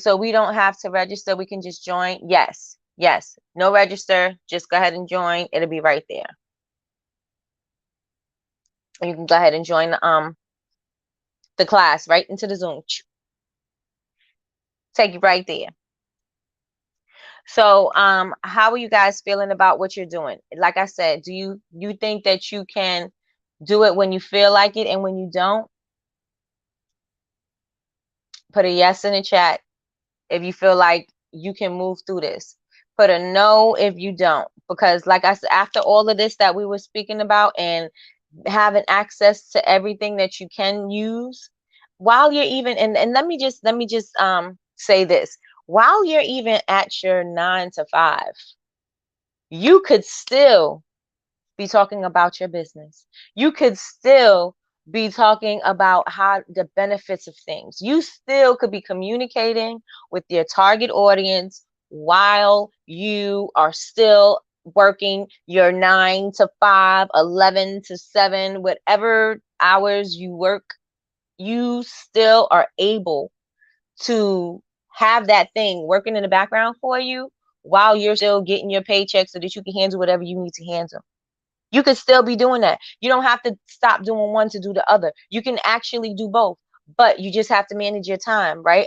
S1: So we don't have to register. We can just join. Yes. Yes. No register. Just go ahead and join. It'll be right there. You can go ahead and join the class right into the Zoom. Take you right there. So how are you guys feeling about what you're doing? Like I said, do you think that you can do it when you feel like it, and when you don't? Put a yes in the chat if you feel like you can move through this. Put a no if you don't. Because like I said, after all of this that we were speaking about, and having access to everything that you can use, while you're even, and let me just say this, while you're even at your 9 to 5, you could still be talking about your business. You could still be talking about how the benefits of things. You still could be communicating with your target audience while you are still working your 9 to 5, 11 to 7, whatever hours you work. You still are able to have that thing working in the background for you while you're still getting your paycheck, so that you can handle whatever you need to handle. You could still be doing that. You don't have to stop doing one to do the other. You can actually do both, but you just have to manage your time, right?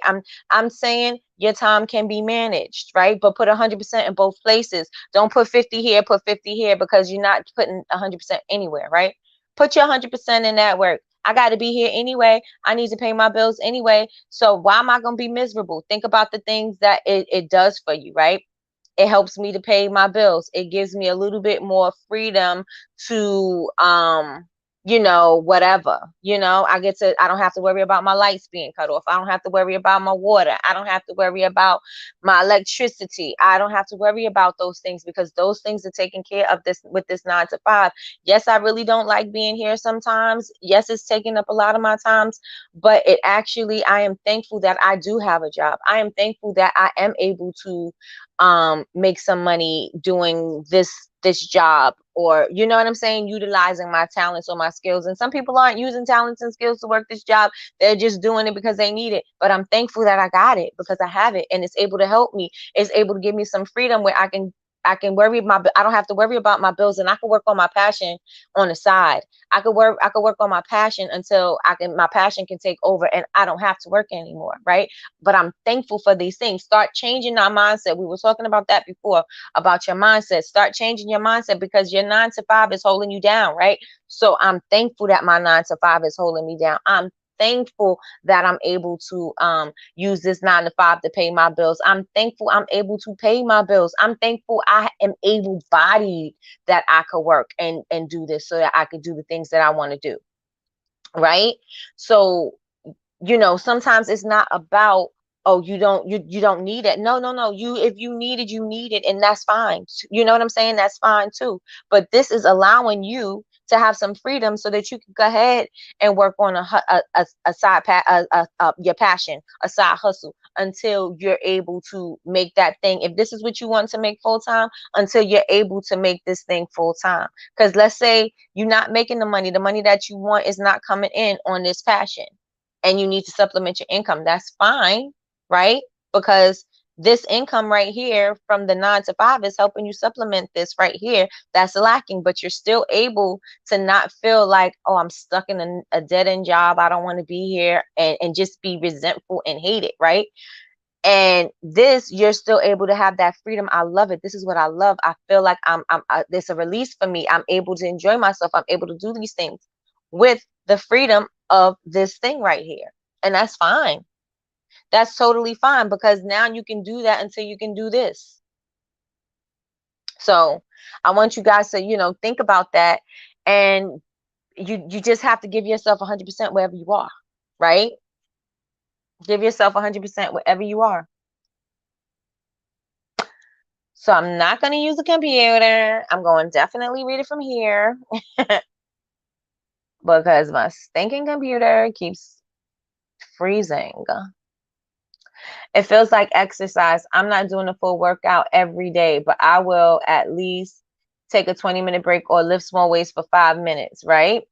S1: I'm saying your time can be managed, right? But put 100% in both places. Don't put 50 here, put 50 here, because you're not putting 100% anywhere, right? Put your 100% in that work. I got to be here anyway. I need to pay my bills anyway. So why am I going to be miserable? Think about the things that it does for you, right? It helps me to pay my bills. It gives me a little bit more freedom to, whatever, I don't have to worry about my lights being cut off. I don't have to worry about my water. I don't have to worry about my electricity. I don't have to worry about those things because those things are taken care of this with this 9 to 5. Yes, I really don't like being here sometimes. Yes, it's taking up a lot of my times, but I am thankful that I do have a job. I am thankful that I am able to make some money doing this job, or you know what I'm saying, utilizing my talents or my skills. And some people aren't using talents and skills to work this job. They're just doing it because they need it. But I'm thankful that I got it because I have it and it's able to help me. It's able to give me some freedom where I don't have to worry about my bills, and I can work on my passion on the side. I could work on my passion until my passion can take over and I don't have to work anymore, right? But I'm thankful for these things. Start changing our mindset. We were talking about that before, about your mindset. Start changing your mindset because your 9 to 5 is holding you down, right? So I'm thankful that my 9 to 5 is holding me down. I'm thankful that I'm able to use this 9 to 5 to pay my bills. I'm thankful I'm able to pay my bills. I'm thankful I am able bodied that I could work and do this so that I could do the things that I want to do. Right? So, sometimes it's not about, oh, you don't need it. No, no, no. If you need it, you need it, and that's fine. You know what I'm saying? That's fine too. But this is allowing you to have some freedom so that you can go ahead and work on a side your passion, a side hustle, until you're able to make that thing. If this is what you want to make full time, until you're able to make this thing full time. Because let's say you're not making the money that you want is not coming in on this passion, and you need to supplement your income. That's fine, right? Because this income right here from the 9 to 5 is helping you supplement this right here that's lacking, but you're still able to not feel like, oh, I'm stuck in a dead end job. I don't want to be here, and just be resentful and hate it, right? And this, you're still able to have that freedom. I love it. This is what I love. I feel like there's a release for me. I'm able to enjoy myself. I'm able to do these things with the freedom of this thing right here. And that's fine. That's totally fine, because now you can do that until you can do this. So I want you guys to, think about that. And you just have to give yourself 100% wherever you are, right? Give yourself 100% wherever you are. So I'm not going to use the computer. I'm going to definitely read it from here because my stinking computer keeps freezing. It feels like exercise. I'm not doing a full workout every day, but I will at least take a 20-minute break or lift small weights for 5 minutes, right?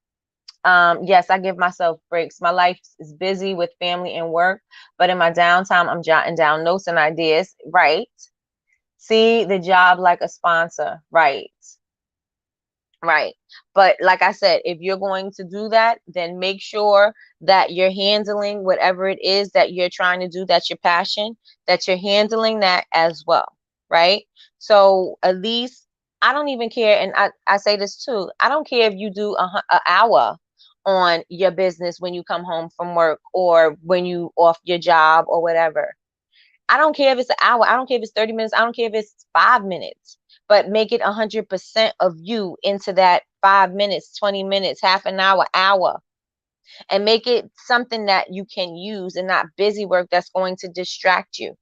S1: Yes, I give myself breaks. My life is busy with family and work, but in my downtime, I'm jotting down notes and ideas, right? See the job like a sponsor, right? Right. But like I said, if you're going to do that, then make sure that you're handling whatever it is that you're trying to do, that's your passion, that you're handling that as well. Right. So at least, I don't even care. And I say this too. I don't care if you do an hour on your business when you come home from work or when you off your job or whatever. I don't care if it's an hour. I don't care if it's 30 minutes. I don't care if it's 5 minutes, but make it 100% of you into that 5 minutes, 20 minutes, half an hour, and make it something that you can use and not busy work that's going to distract you.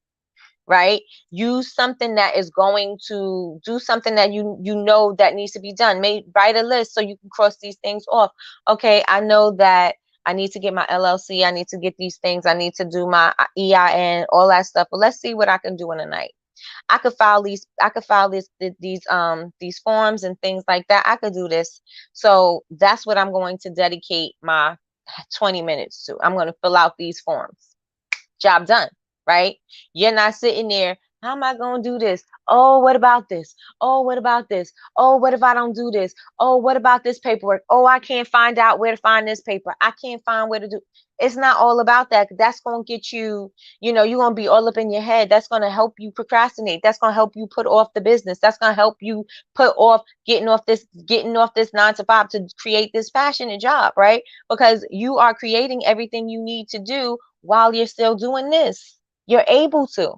S1: Right? Use something that is going to do something that you know that needs to be done. Write a list so you can cross these things off. Okay, I know that I need to get my LLC. I need to get these things. I need to do my EIN, all that stuff. But let's see what I can do in a night. I could file these forms and things like that. I could do this. So that's what I'm going to dedicate my 20 minutes to. I'm going to fill out these forms. Job done, right? You're not sitting there, how am I going to do this? Oh, what about this? Oh, what about this? Oh, what if I don't do this? Oh, what about this paperwork? Oh, I can't find out where to find this paper. I can't find where to do. It's not all about that. That's going to get you, you're going to be all up in your head. That's going to help you procrastinate. That's going to help you put off the business. That's going to help you put off getting off this 9 to 5 to create this passionate job, right? Because you are creating everything you need to do while you're still doing this. You're able to.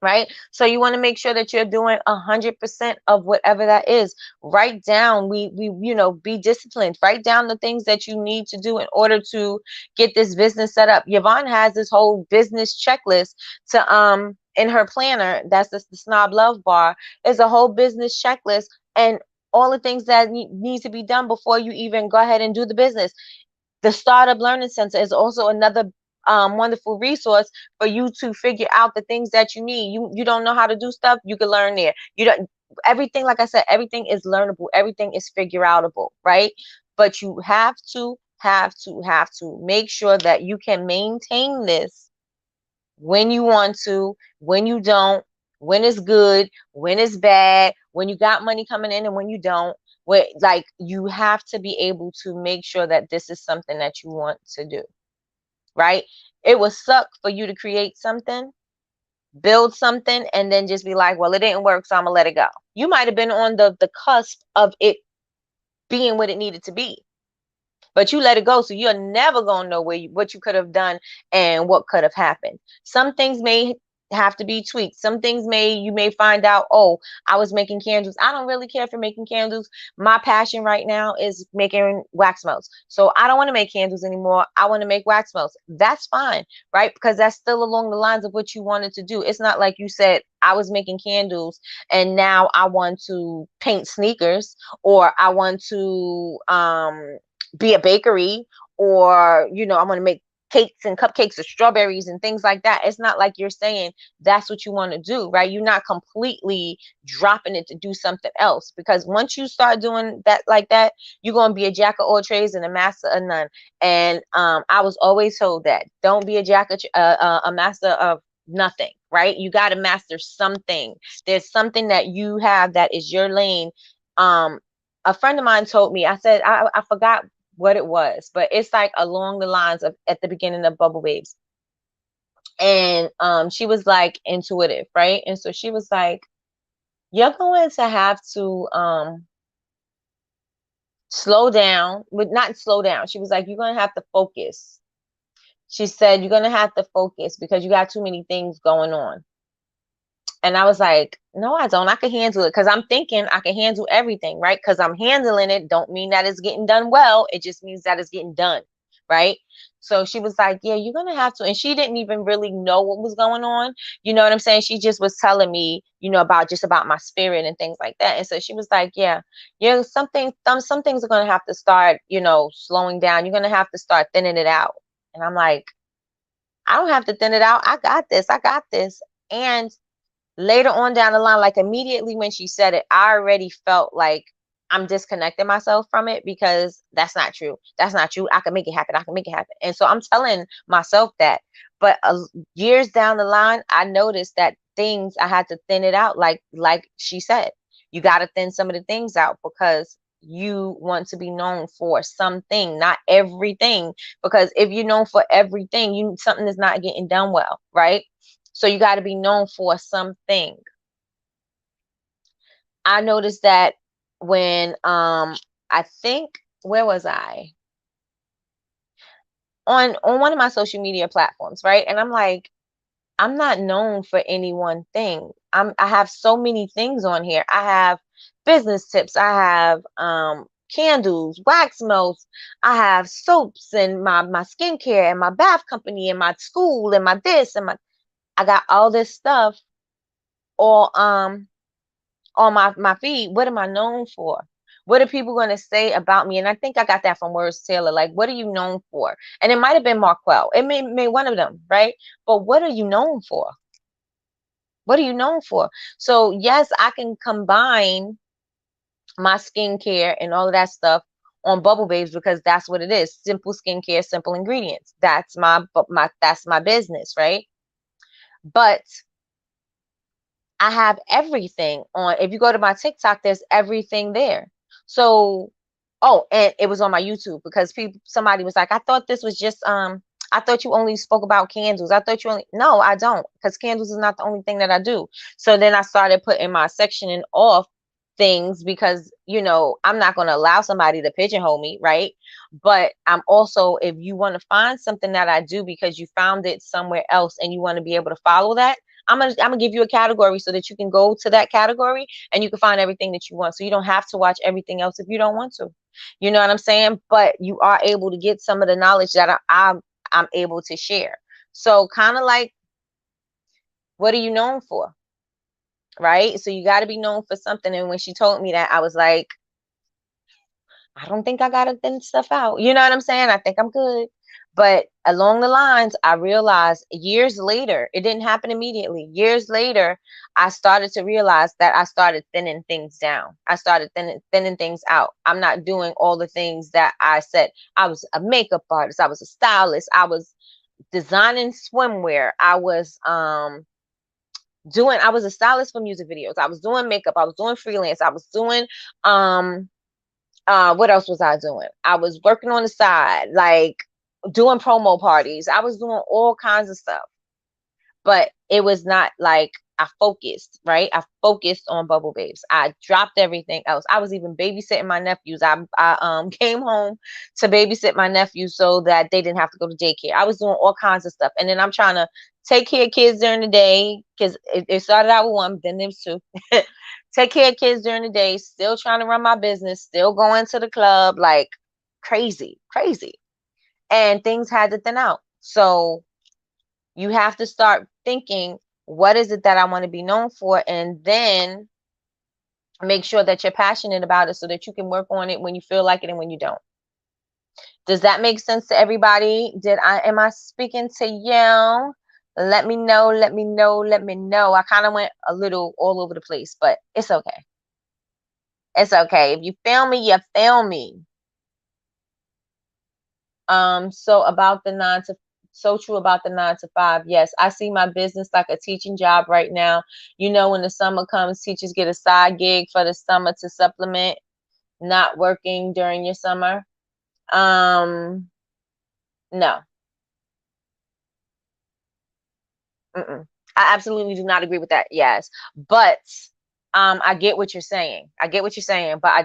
S1: right? So you want to make sure that you're doing 100% of whatever that is. Write down, be disciplined. Write down the things that you need to do in order to get this business set up. Yvonne has this whole business checklist to in her planner. That's the Snob Love Bar. Is a whole business checklist and all the things that need to be done before you even go ahead and do the business. The Startup Learning Center is also another wonderful resource for you to figure out the things that you need. You don't know how to do stuff, you can learn there. You don't Everything, like I said, everything is learnable, everything is figure outable, right? But you have to make sure that you can maintain this when you want to, when you don't, when it's good, when it's bad, when you got money coming in and when you don't. Like, you have to be able to make sure that this is something that you want to do, right? It would suck for you to create something, build something, and then just be like, well, it didn't work, so I'm gonna let it go. You might have been on the cusp of it being what it needed to be, but you let it go, so you're never gonna know what you could have done and what could have happened. Some things may have to be tweaked. Some things you may find out, oh, I was making candles, I don't really care for making candles. My passion right now is making wax melts, so I don't want to make candles anymore, I want to make wax melts. That's fine, right? Because that's still along the lines of what you wanted to do. It's not like you said, I was making candles and now I want to paint sneakers, or I want to be a bakery, or I want to make cakes and cupcakes of strawberries and things like that. It's not like you're saying that's what you want to do, right? You're not completely dropping it to do something else, because once you start doing that like that, you're going to be a jack of all trades and a master of none. And I was always told that don't be a a master of nothing, right? You got to master something. There's something that you have that is your lane. A friend of mine told me, I said, I forgot what it was, but it's like along the lines of at the beginning of Bubble Babes. And she was like intuitive, right? And so she was like, you're going to have to slow down, but not slow down. She was like, you're going to have to focus. She said, you're going to have to focus because you got too many things going on. And I was like, no, I don't. I can handle it, because I'm thinking I can handle everything, right? Because I'm handling it don't mean that it's getting done well. It just means that it's getting done, right? So she was like, yeah, you're going to have to. And she didn't even really know what was going on. You know what I'm saying? She just was telling me, about my spirit and things like that. And so she was like, yeah, some things are going to have to start, slowing down. You're going to have to start thinning it out. And I'm like, I don't have to thin it out. I got this. I got this. And later on down the line, like immediately when she said it, I already felt like I'm disconnecting myself from it, because that's not true. That's not true. I can make it happen. I can make it happen. And so I'm telling myself that. But years down the line, I noticed that things I had to thin it out. Like she said, you got to thin some of the things out, because you want to be known for something, not everything. Because if you're known for everything, something is not getting done well, right? So you got to be known for something. I noticed that when I think, where was I? On one of my social media platforms, right? And I'm like, I'm not known for any one thing. I have so many things on here. I have business tips, I have candles, wax melts, I have soaps, and my skincare, and my bath company, and my school, and my this, and I got all this stuff all on my feed. What am I known for? What are people going to say about me? And I think I got that from Words Taylor. Like, what are you known for? And it might have been Marquell. It may one of them, right? But what are you known for? What are you known for? So yes, I can combine my skincare and all of that stuff on Bubble Babes, because that's what it is. Simple skincare, simple ingredients. That's my business, right? But I have everything on. If you go to my TikTok, there's everything there. So, oh, and it was on my YouTube, because somebody was like, I thought this was just I thought you only spoke about candles. I thought you only. No, I don't, because candles is not the only thing that I do. So then I started putting my sectioning off things, because I'm not going to allow somebody to pigeonhole me, right? But I'm also, if you want to find something that I do because you found it somewhere else and you want to be able to follow that, I'm gonna give you a category so that you can go to that category and you can find everything that you want. So you don't have to watch everything else if you don't want to. You know what I'm saying? But you are able to get some of the knowledge that I'm able to share. So kind of like, what are you known for? Right? So you got to be known for something. And when she told me that, I was like, I don't think I got to thin stuff out. You know what I'm saying? I think I'm good. But along the lines, I realized years later, it didn't happen immediately. Years later, I started to realize that I started thinning things down. I started thinning things out. I'm not doing all the things that I said. I was a makeup artist. I was a stylist. I was designing swimwear. I was a stylist for music videos. I was doing makeup. I was doing freelance. I was doing what else was I doing? I was working on the side, like doing promo parties. I was doing all kinds of stuff, but it was not like I focused, right? I focused on Bubble Babes. I dropped everything else. I was even babysitting my nephews. I came home to babysit my nephews so that they didn't have to go to daycare. I was doing all kinds of stuff. And then I'm trying to take care of kids during the day because it started out with one, then there was two. Take care of kids during the day, still trying to run my business, still going to the club, like crazy, crazy. And things had to thin out. So you have to start thinking, what is it that I want to be known for? And then make sure that you're passionate about it so that you can work on it when you feel like it and when you don't. Does that make sense to everybody? Am I speaking to you? Let me know, let me know, let me know. I kind of went a little all over the place, but it's okay. It's okay. If you feel me, you feel me. So about the so true about the 9 to 5. Yes, I see my business like a teaching job right now. You know, when the summer comes, teachers get a side gig for the summer to supplement not working during your summer. No. Mm-mm. I absolutely do not agree with that. Yes, but I get what you're saying. I get what you're saying, but I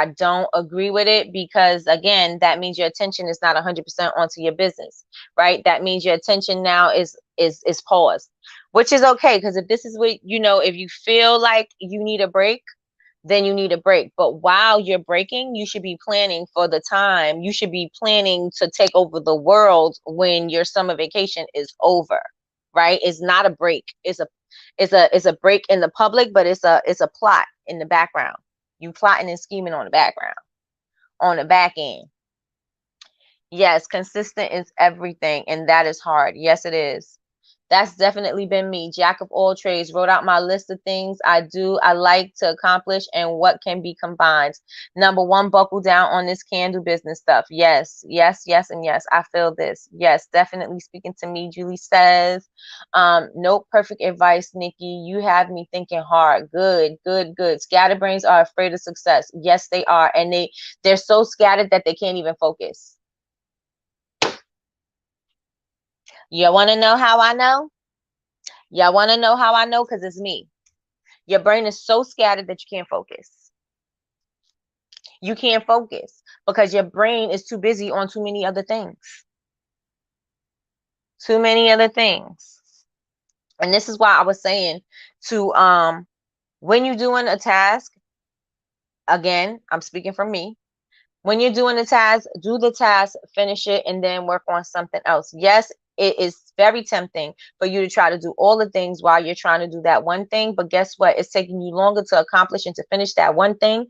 S1: don't agree with it because again, that means your attention is not 100% onto your business, right? That means your attention now is paused, which is okay because if this is what if you feel like you need a break, then you need a break. But while you're breaking, you should be planning for the time. You should be planning to take over the world when your summer vacation is over, right? It's not a break. It's a break in the public, but it's a plot in the background. You plotting and scheming on the background, on the back end. Yes, consistent is everything, and that is hard. Yes, it is. That's definitely been me. Jack of all trades. Wrote out my list of things I like to accomplish and what can be combined. Number one, buckle down on this candle business stuff. Yes, yes, yes, and yes. I feel this. Yes, definitely speaking to me. Julie says, nope, perfect advice, Nikki. You have me thinking hard. Good, good, good. Scatterbrains are afraid of success. Yes, they are. And they're so scattered that they can't even focus. You want to know how I know? Y'all want to know how I know? Because it's me. Your brain is so scattered that you can't focus. You can't focus because your brain is too busy on too many other things. Too many other things. And this is why I was saying to when you're doing a task, again, I'm speaking from me. When you're doing the task, do the task, finish it, and then work on something else. Yes, it is very tempting for you to try to do all the things while you're trying to do that one thing. But guess what? It's taking you longer to accomplish and to finish that one thing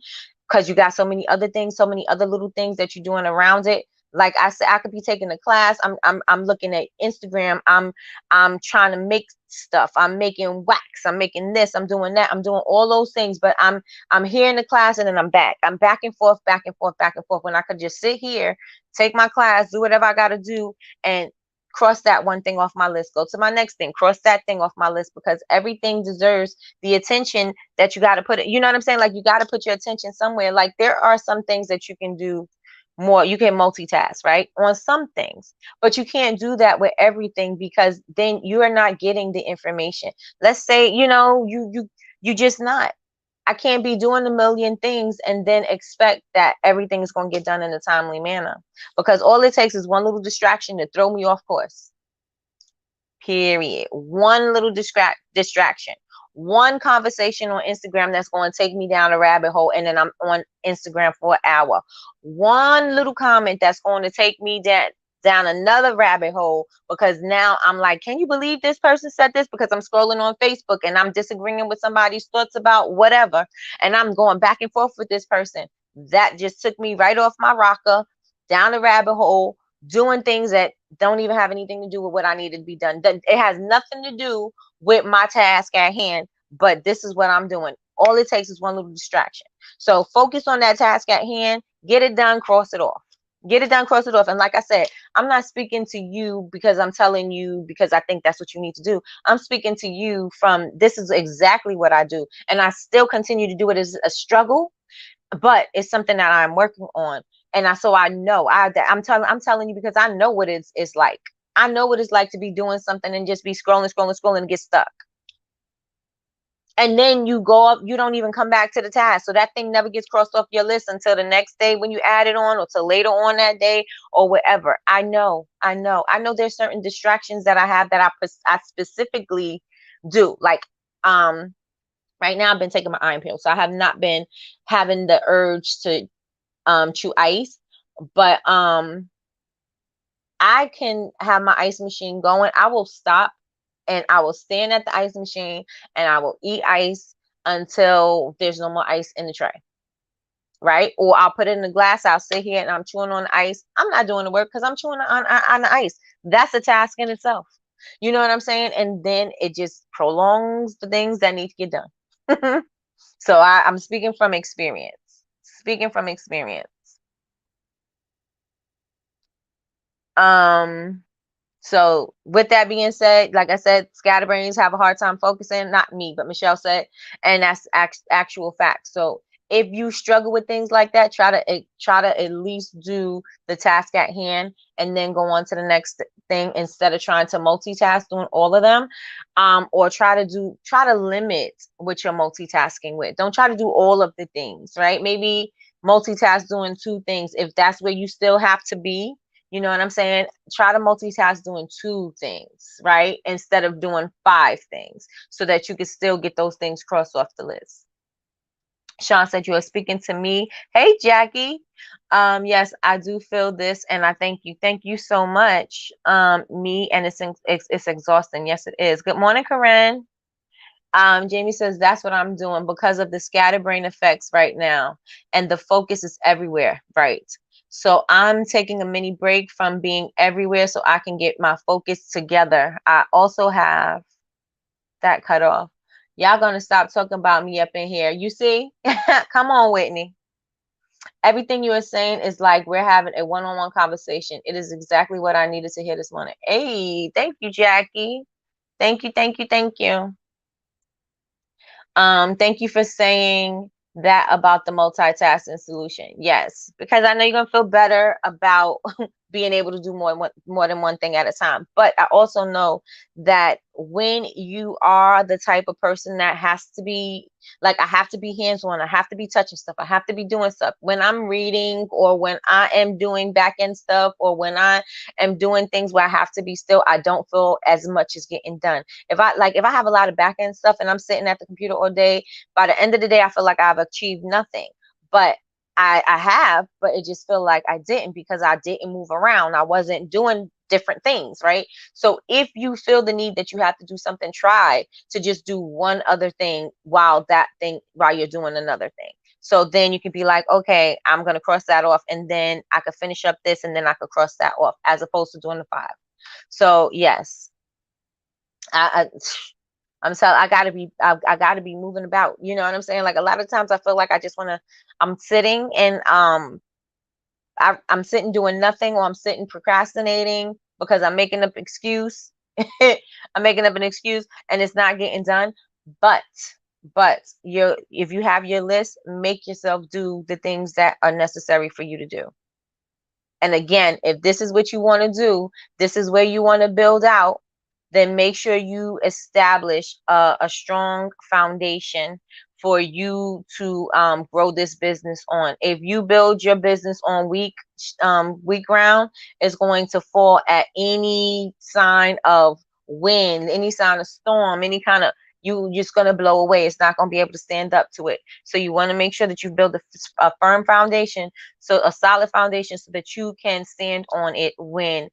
S1: because you got so many other things, so many other little things that you're doing around it. Like I said, I could be taking a class. I'm looking at Instagram. I'm trying to make stuff. I'm making wax. I'm making this. I'm doing that. I'm doing all those things. But I'm here in the class and then I'm back. I'm back and forth, back and forth, back and forth. When I could just sit here, take my class, do whatever I got to do, and cross that one thing off my list. Go to my next thing, cross that thing off my list because everything deserves the attention that you got to put it. You know what I'm saying? Like you got to put your attention somewhere. Like there are some things that you can do more. You can multitask, right? On some things, but you can't do that with everything because then you are not getting the information. Let's say, you just not. I can't be doing a million things and then expect that everything is going to get done in a timely manner because all it takes is one little distraction to throw me off course. Period. One little distraction. One conversation on Instagram that's going to take me down a rabbit hole, and then I'm on Instagram for an hour. One little comment that's going to take me down another rabbit hole, because now I'm like, can you believe this person said this? Because I'm scrolling on Facebook and I'm disagreeing with somebody's thoughts about whatever, and I'm going back and forth with this person. That just took me right off my rocker, down the rabbit hole, doing things that don't even have anything to do with what I needed to be done. It has nothing to do with my task at hand, but this is what I'm doing. All it takes is one little distraction. So focus on that task at hand, get it done, cross it off. Get it done, cross it off. And like I said, I'm not speaking to you because I'm telling you because I think that's what you need to do. I'm speaking to you from, this is exactly what I do. And I still continue to do it as a struggle, but it's something that I'm working on. And so I know I'm telling you because I know what it's like. I know what it's like to be doing something and just be scrolling and get stuck. And then you go up, you don't even come back to the task. So that thing never gets crossed off your list until the next day when you add it on, or till later on that day, or whatever. I know there's certain distractions that I have that I specifically do. Like, right now I've been taking my iron pill. So I have not been having the urge to chew ice, but I can have my ice machine going. I will stop and I will stand at the ice machine and I will eat ice until there's no more ice in the tray, right? Or I'll put it in the glass. I'll sit here and I'm chewing on the ice. I'm not doing the work because I'm chewing on the ice. That's a task in itself. You know what I'm saying? And then it just prolongs the things that need to get done. So I'm speaking from experience. Speaking from experience. So with that being said, like I said, scatterbrains have a hard time focusing. Not me, but Michelle said, and that's actual fact. So if you struggle with things like that, try to at least do the task at hand and then go on to the next thing instead of trying to multitask doing all of them. Or try to limit what you're multitasking with. Don't try to do all of the things, right? Maybe multitask doing 2 things if that's where you still have to be. You know what I'm saying? Try to multitask doing 2 things, right? Instead of doing 5 things, so that you can still get those things crossed off the list. Sean said you are speaking to me. Hey, Jackie. Yes, I do feel this, and I thank you. Thank you so much. Me, and it's exhausting. Yes, it is. Good morning, Corinne. Jamie says that's what I'm doing because of the scatterbrain effects right now, and the focus is everywhere, right? So I'm taking a mini break from being everywhere so I can get my focus together. I also have that cut off. Y'all gonna stop talking about me up in here. You see? Come on, Whitney. Everything you are saying is like we're having a one-on-one conversation. It is exactly what I needed to hear this morning. Hey, thank you, Jackie. Thank you, thank you, thank you. Thank you for saying that about the multitasking solution. Yes, because I know you're gonna feel better about being able to do more than one thing at a time. But I also know that when you are the type of person that has to be like, I have to be hands-on, I have to be touching stuff, I have to be doing stuff when I'm reading, or when I am doing back end stuff, or when I am doing things where I have to be still, I don't feel as much is getting done. If I have a lot of back end stuff and I'm sitting at the computer all day, by the end of the day I feel like I've achieved nothing. But I have, but it just feel like I didn't, because I didn't move around. I wasn't doing different things, right? So if you feel the need that you have to do something, try to just do one other thing while you're doing another thing. So then you can be like, okay, I'm going to cross that off, and then I could finish up this, and then I could cross that off, as opposed to doing the 5. So yes, I'm sorry, I gotta be moving about. You know what I'm saying? Like, a lot of times I feel like I'm sitting and I'm sitting doing nothing, or I'm sitting procrastinating because I'm making up excuse. I'm making up an excuse and it's not getting done. But if you have your list, make yourself do the things that are necessary for you to do. And again, if this is what you want to do, this is where you want to build out, then make sure you establish a strong foundation for you to grow this business on. If you build your business on weak ground, it's going to fall at any sign of wind, any sign of storm, any kind of, you just going to blow away. It's not going to be able to stand up to it. So you want to make sure that you build a firm foundation, so a solid foundation, so that you can stand on it when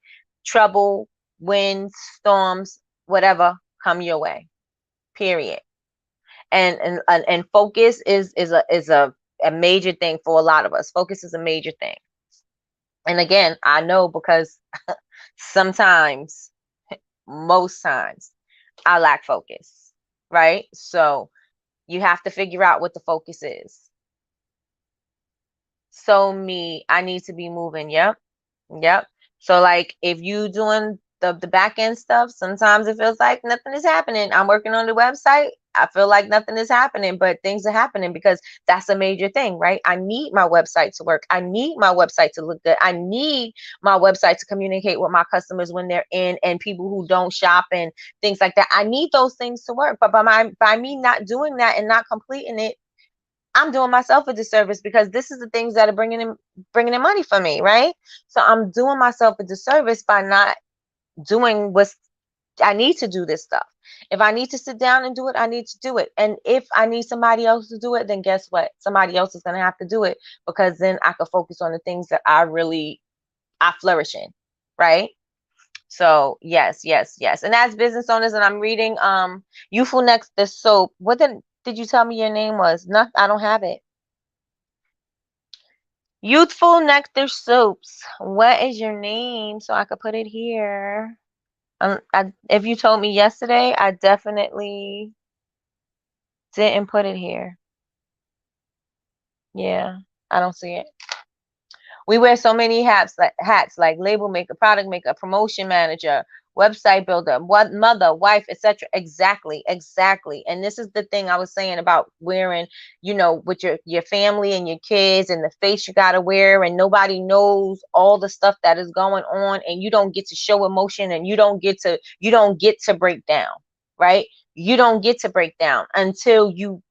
S1: trouble, winds, storms, whatever come your way. Period. And focus is a major thing for a lot of us. Focus is a major thing. And again, I know because sometimes, most times, I lack focus, right? So you have to figure out what the focus is. So me, I need to be moving. Yep. Yep. So like if you doing the back end stuff, sometimes it feels like nothing is happening. I'm working on the website. I feel like nothing is happening, but things are happening because that's a major thing, right? I need my website to work. I need my website to look good. I need my website to communicate with my customers when they're in, and people who don't shop and things like that. I need those things to work. But by me not doing that and not completing it, I'm doing myself a disservice, because this is the things that are bringing in money for me, right? So I'm doing myself a disservice by not doing what I need to do this stuff. If I need to sit down and do it, I need to do it. And if I need somebody else to do it, then guess what? Somebody else is going to have to do it, because then I can focus on the things that I flourish in, right? So yes, yes, yes. And as business owners, and I'm reading Youthful Next the Soap. What did you tell me your name was? Not, I don't have it. Youthful Nectar Soaps. What is your name so I could put it here? If you told me yesterday, I definitely didn't put it here. Yeah, I don't see it. We wear so many hats like label maker, product maker, promotion manager, website builder, what mother, wife, etc. Exactly, exactly. And this is the thing I was saying about wearing, with your family and your kids, and the face you gotta wear, and nobody knows all the stuff that is going on, and you don't get to show emotion, and you don't get to break down, right? You don't get to break down until you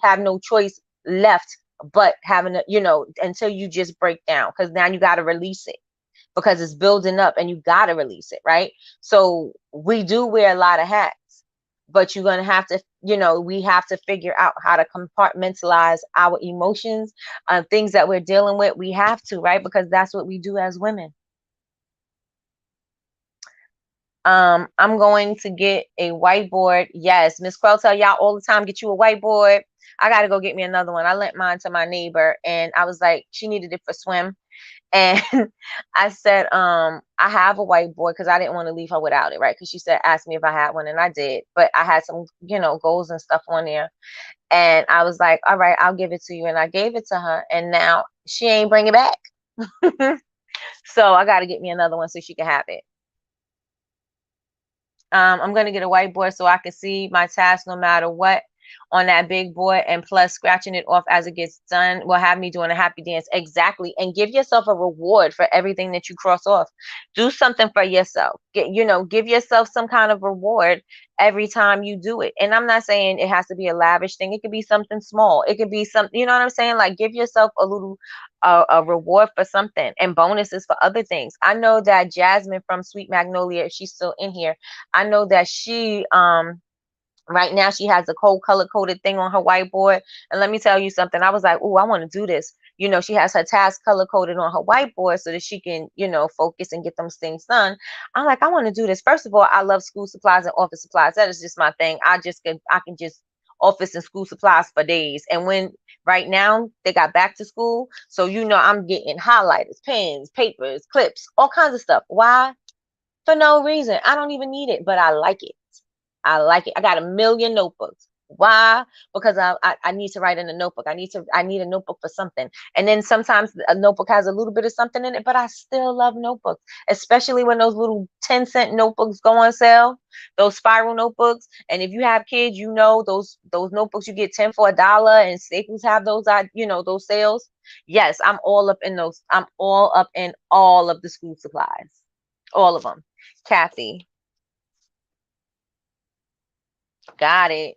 S1: have no choice left but having until you just break down, because now you got to release it, because it's building up and you got to release it, right? So we do wear a lot of hats, but you're going to have to, we have to figure out how to compartmentalize our emotions, things that we're dealing with. We have to, right? Because that's what we do as women. I'm going to get a whiteboard. Yes, Miss Quell tell y'all all the time, get you a whiteboard. I gotta go get me another one. I lent mine to my neighbor, and I was like, she needed it for swim. And I said, I have a whiteboard, because I didn't want to leave her without it, right? Because she said, ask me if I had one, and I did. But I had some, goals and stuff on there. And I was like, all right, I'll give it to you. And I gave it to her, and now she ain't bring it back. So I got to get me another one so she can have it. I'm going to get a whiteboard so I can see my task no matter what on that big board, and plus scratching it off as it gets done will have me doing a happy dance. Exactly. And give yourself a reward for everything that you cross off. Do something for yourself. Give yourself some kind of reward every time you do it. And I'm not saying it has to be a lavish thing. It could be something small. It could be something, you know what I'm saying? Like, give yourself a little a reward for something, and bonuses for other things. I know that Jasmine from Sweet Magnolia, if she's still in here, I know that she right now she has a cold color coded thing on her whiteboard. And let me tell you something. I was like, oh, I want to do this. She has her task color coded on her whiteboard so that she can, focus and get those things done. I'm like, I want to do this. First of all, I love school supplies and office supplies. That is just my thing. I can just office and school supplies for days. And when right now they got back to school, so I'm getting highlighters, pens, papers, clips, all kinds of stuff. Why? For no reason. I don't even need it, but I like it. I like it. I got a million notebooks. Why? Because I need to write in a notebook. I need a notebook for something. And then sometimes a notebook has a little bit of something in it, but I still love notebooks, especially when those little 10-cent notebooks go on sale, those spiral notebooks. And if you have kids, those notebooks you get 10 for $1, and Staples have those sales. Yes, I'm all up in those. I'm all up in all of the school supplies. All of them. Kathy. Got it.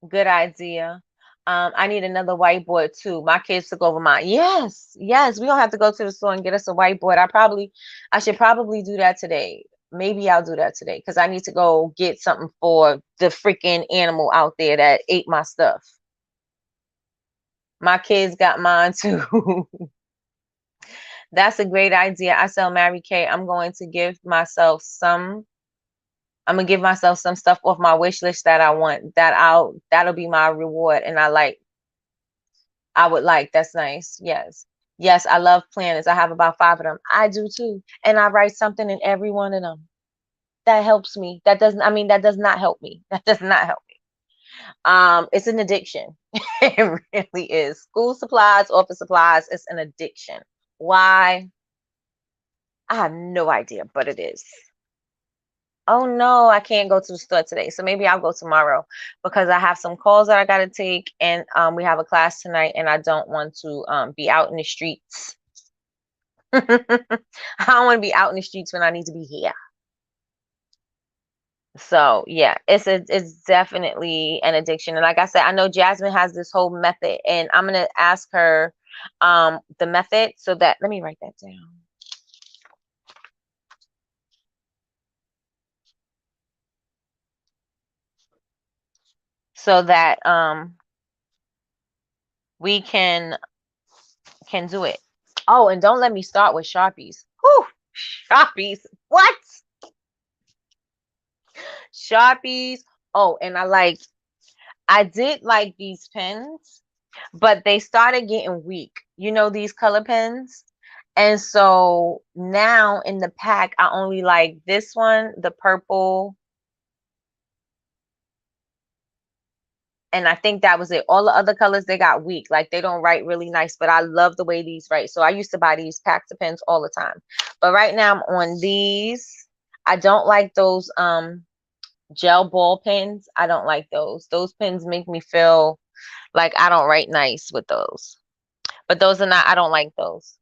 S1: Good idea. I need another whiteboard too. My kids took over mine. Yes, yes. We don't have to go to the store and get us a whiteboard. I should probably do that today. Maybe I'll do that today because I need to go get something for the freaking animal out there that ate my stuff. My kids got mine too. That's a great idea. I tell Mary Kay, I'm gonna give myself some stuff off my wish list that I want. That'll be my reward. And I would like. That's nice. Yes. Yes, I love planners. I have about 5 of them. I do too. And I write something in every one of them. That helps me. That does not help me. That does not help me. It's an addiction. It really is. School supplies, office supplies, it's an addiction. Why? I have no idea, but it is. Oh no, I can't go to the store today. So maybe I'll go tomorrow because I have some calls that I gotta take and we have a class tonight and I don't want to be out in the streets. I don't want to be out in the streets when I need to be here. So yeah, it's definitely an addiction. And like I said, I know Jasmine has this whole method and I'm gonna ask her the method so that let me write that down. So that we can do it. Oh, and don't let me start with Sharpies. Whew, Sharpies. What? Sharpies. Oh, and I did like these pens, but they started getting weak. You know, these color pens. And so now in the pack, I only like this one, the purple. And I think that was it. All the other colors, they got weak. Like they don't write really nice, but I love the way these write. So I used to buy these packs of pens all the time. But right now I'm on these. I don't like those gel ball pens. I don't like those. Those pens make me feel like I don't write nice with those. But those are not, I don't like those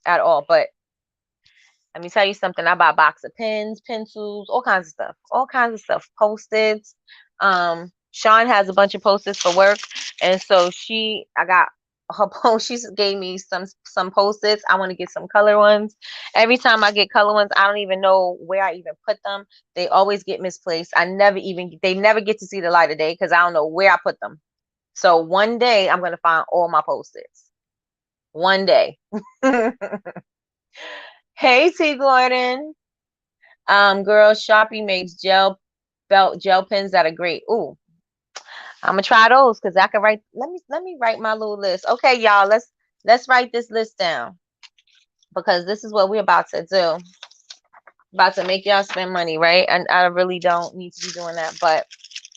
S1: at all. But let me tell you something. I buy a box of pens, pencils, all kinds of stuff. All kinds of stuff. Post-its. Sean has a bunch of post-its for work. And so I got her post. She gave me some post-its. I want to get some color ones. Every time I get color ones, I don't even know where I even put them. They always get misplaced. They never get to see the light of day because I don't know where I put them. So one day I'm going to find all my post-its. One day. Hey, T. Gordon. Girl, Sharpie makes gel pens that are great. Ooh, I'm gonna try those because I can write. Let me write my little list. Okay, y'all, let's write this list down because this is what we're about to do. About to make y'all spend money, right? And I really don't need to be doing that, but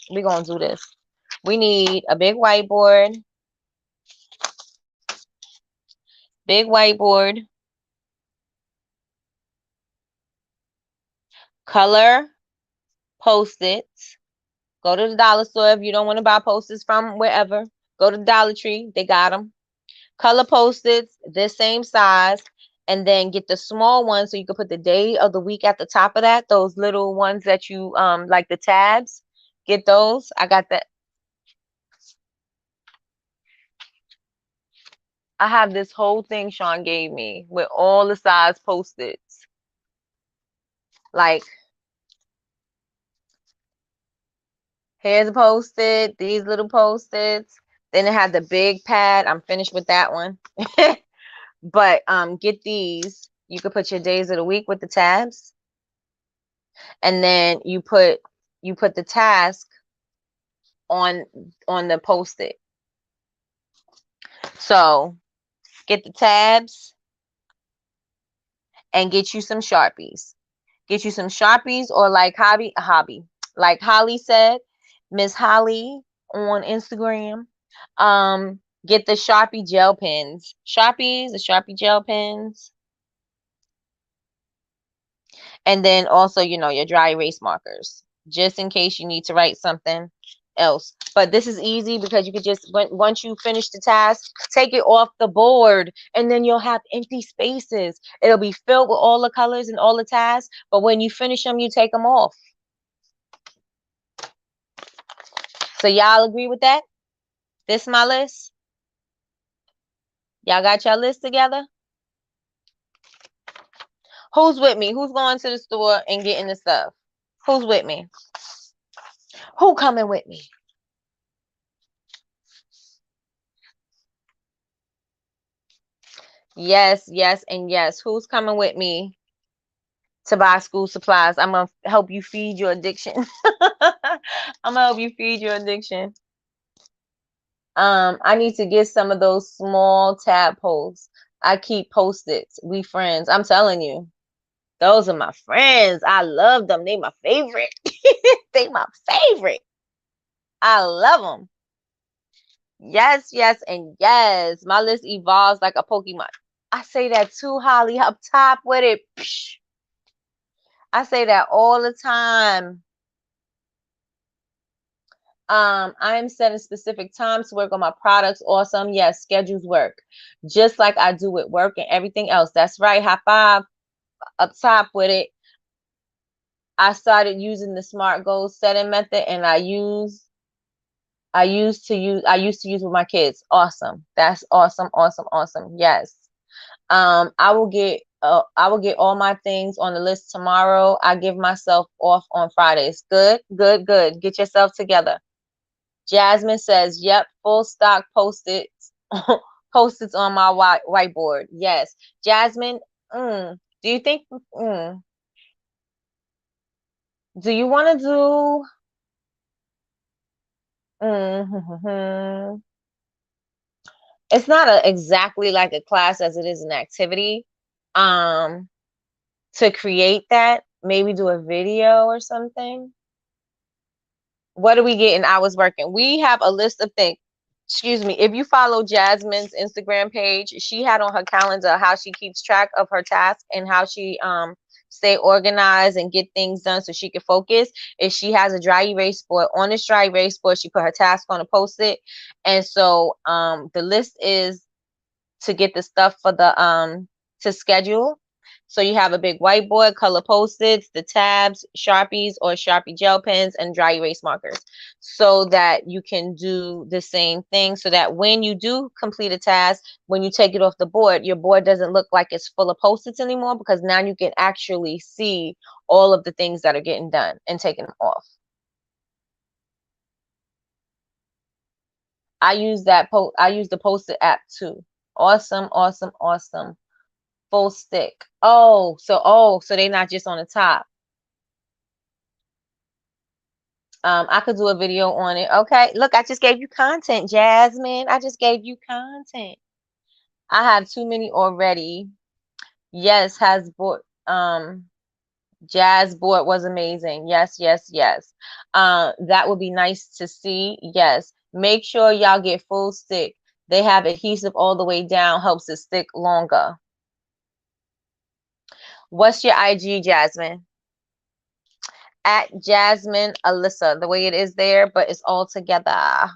S1: we're gonna do this. We need a big whiteboard. Big whiteboard. Color post-its. Go to the dollar store if you don't want to buy post-its from wherever. Go to Dollar Tree. They got them. Color post-its, this same size. And then get the small ones so you can put the day of the week at the top of that. Those little ones that you like the tabs. Get those. I got that. I have this whole thing Sean gave me with all the size post-its. Like, here's a post-it, these little post-its. Then it had the big pad. I'm finished with that one. But get these. You could put your days of the week with the tabs. And then you put the task on the post-it. So get the tabs and get you some Sharpies. Get you some Sharpies or like hobby. Like Holly said, Miss Holly on Instagram. Get the Sharpie gel pens. The Sharpie gel pens. And then also, your dry erase markers, just in case you need to write something else. But this is easy because you could just, once you finish the task, take it off the board and then you'll have empty spaces. It'll be filled with all the colors and all the tasks. But when you finish them, you take them off. So y'all agree with that? This my list. Y'all got your list together? Who's with me? Who's going to the store and getting the stuff? Who's with me? Who coming with me? Yes, yes, and yes. Who's coming with me to buy school supplies? I'm gonna help you feed your addiction. I'm gonna help you feed your addiction. I need to get some of those small tadpoles. I keep Post-its. We friends. I'm telling you. Those are my friends. I love them. They my favorite. They my favorite. I love them. Yes, yes, and yes. My list evolves like a Pokemon. I say that too, Holly. Up top with it. Psh. I say that all the time. I am setting specific times to work on my products. Awesome. Yes, schedules work. Just like I do with work and everything else. That's right. High five up top with it. I started using the SMART goal setting method, and I used to use with my kids. Awesome. That's awesome, awesome, awesome. Yes. I will get all my things on the list tomorrow. I give myself off on Fridays. Good, good, good. Get yourself together. Jasmine says, "Yep, full stock Post-its, Post-its on my whiteboard." Yes, Jasmine. Do you think? Do you want to do? It's not exactly like a class as it is an activity. Um, to create that, maybe do a video or something. What are we getting? I was working. We have a list of things. Excuse me. If you follow Jasmine's Instagram page, she had on her calendar how she keeps track of her tasks and how she stay organized and get things done so she can focus. If she has a dry erase board, on this dry erase board, she put her task on a Post-it. And so the list is to get the stuff for the to schedule. So you have a big whiteboard, color Post-its, the tabs, Sharpies or Sharpie gel pens, and dry erase markers, so that you can do the same thing, so that when you do complete a task, when you take it off the board, your board doesn't look like it's full of Post-its anymore, because now you can actually see all of the things that are getting done and taking them off. I use the Post-it app too. Awesome, awesome, awesome. Full stick. So they're not just on the top. I could do a video on it. Okay, look, I just gave you content, Jasmine. I just gave you content. I have too many already. Yes, has board jazz board was amazing. Yes, yes, yes. That would be nice to see. Yes. Make sure y'all get full stick. They have adhesive all the way down, helps it stick longer. What's your IG, Jasmine? At Jasmine Alyssa, the way it is there, but it's all together.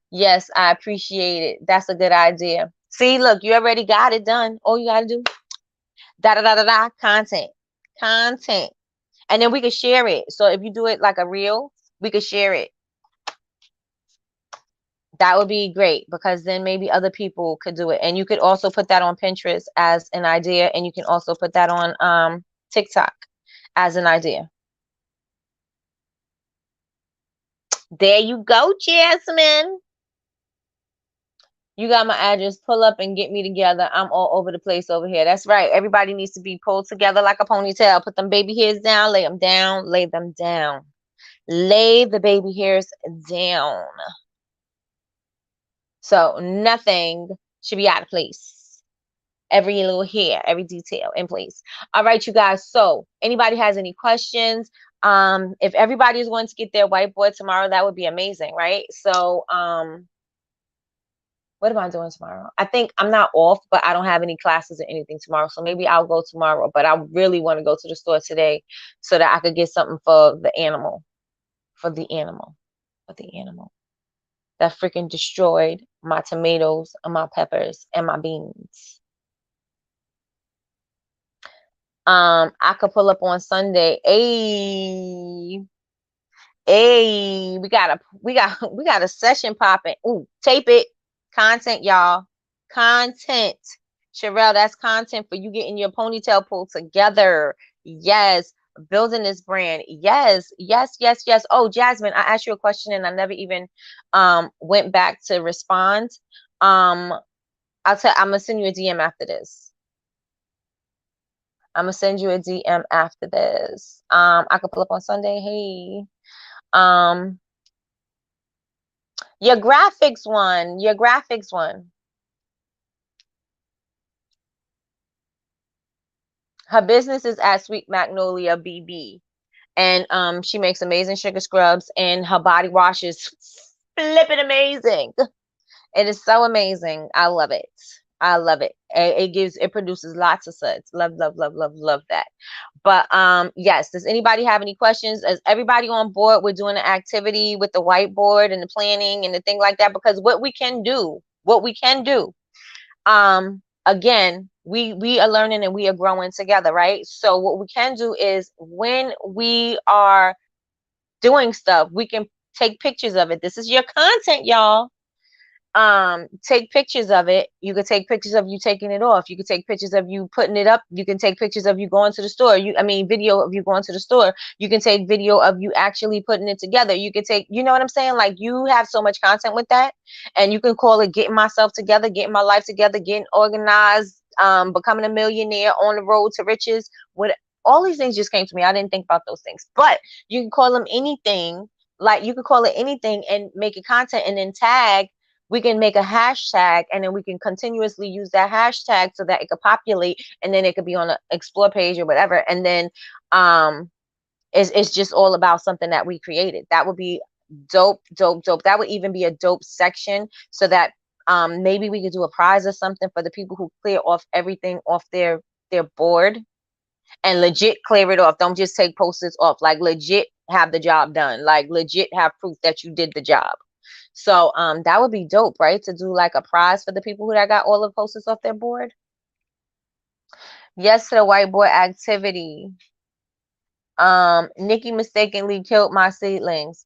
S1: Yes, I appreciate it. That's a good idea. See, look, you already got it done. All you gotta do, da da da da da, content, content, and then we could share it. So if you do it like a reel, we could share it. That would be great, because then maybe other people could do it, and you could also put that on Pinterest as an idea, and you can also put that on TikTok as an idea. There you go, Jasmine. You got my address. Pull up and get me together. I'm all over the place over here. That's right. Everybody needs to be pulled together like a ponytail. Put them baby hairs down. Lay them down. Lay them down. Lay the baby hairs down. So nothing should be out of place. Every little hair, every detail in place. All right, you guys. So anybody has any questions? If everybody is going to get their whiteboard tomorrow, that would be amazing, right? So what am I doing tomorrow? I think I'm not off, but I don't have any classes or anything tomorrow. So maybe I'll go tomorrow. But I really want to go to the store today so that I could get something for the animal. For the animal. For the animal. That freaking destroyed my tomatoes and my peppers and my beans. I could pull up on Sunday. Hey, we got a session popping. Ooh, tape it. Content, y'all. Content. Sherelle, that's content for you getting your ponytail pulled together. Yes. Building this brand. Yes, yes, yes, yes. Oh, Jasmine, I asked you a question and I never even went back to respond. Um, I'm gonna send you a DM after this. I'm gonna send you a DM after this. I could pull up on Sunday. Hey. Um, your graphics one. Your graphics one. Her business is at Sweet Magnolia BB. And she makes amazing sugar scrubs and her body wash is flipping amazing. It is so amazing. I love it. I love it. It produces lots of suds. Love, love, love, love, love that. But yes, does anybody have any questions? Is everybody on board? We're doing an activity with the whiteboard and the planning and the thing like that, because what we can do, again, we are learning and we are growing together, right? So what we can do is when we are doing stuff, we can take pictures of it. This is your content, y'all. Take pictures of it. You could take pictures of you taking it off. You could take pictures of you putting it up. You can take pictures of you going to the store. Video of you going to the store. You can take video of you actually putting it together. You could take, you know what I'm saying? Like, you have so much content with that, and you can call it getting myself together, getting my life together, getting organized, becoming a millionaire, on the road to riches. What All these things just came to me. I didn't think about those things, but you can call them anything. Like, you could call it anything and make it content, and then tag. We can make a hashtag, and then we can continuously use that hashtag so that it could populate, and then it could be on an explore page or whatever. And then it's just all about something that we created. That would be dope, dope, dope. That would even be a dope section, so that maybe we could do a prize or something for the people who clear off everything off their board, and legit clear it off. Don't just take post-its off. Like, legit have the job done. Like, legit have proof that you did the job. So that would be dope, right? To do like a prize for the people who got all the posters off their board. Yes to the whiteboard activity. Nikki mistakenly killed my seedlings.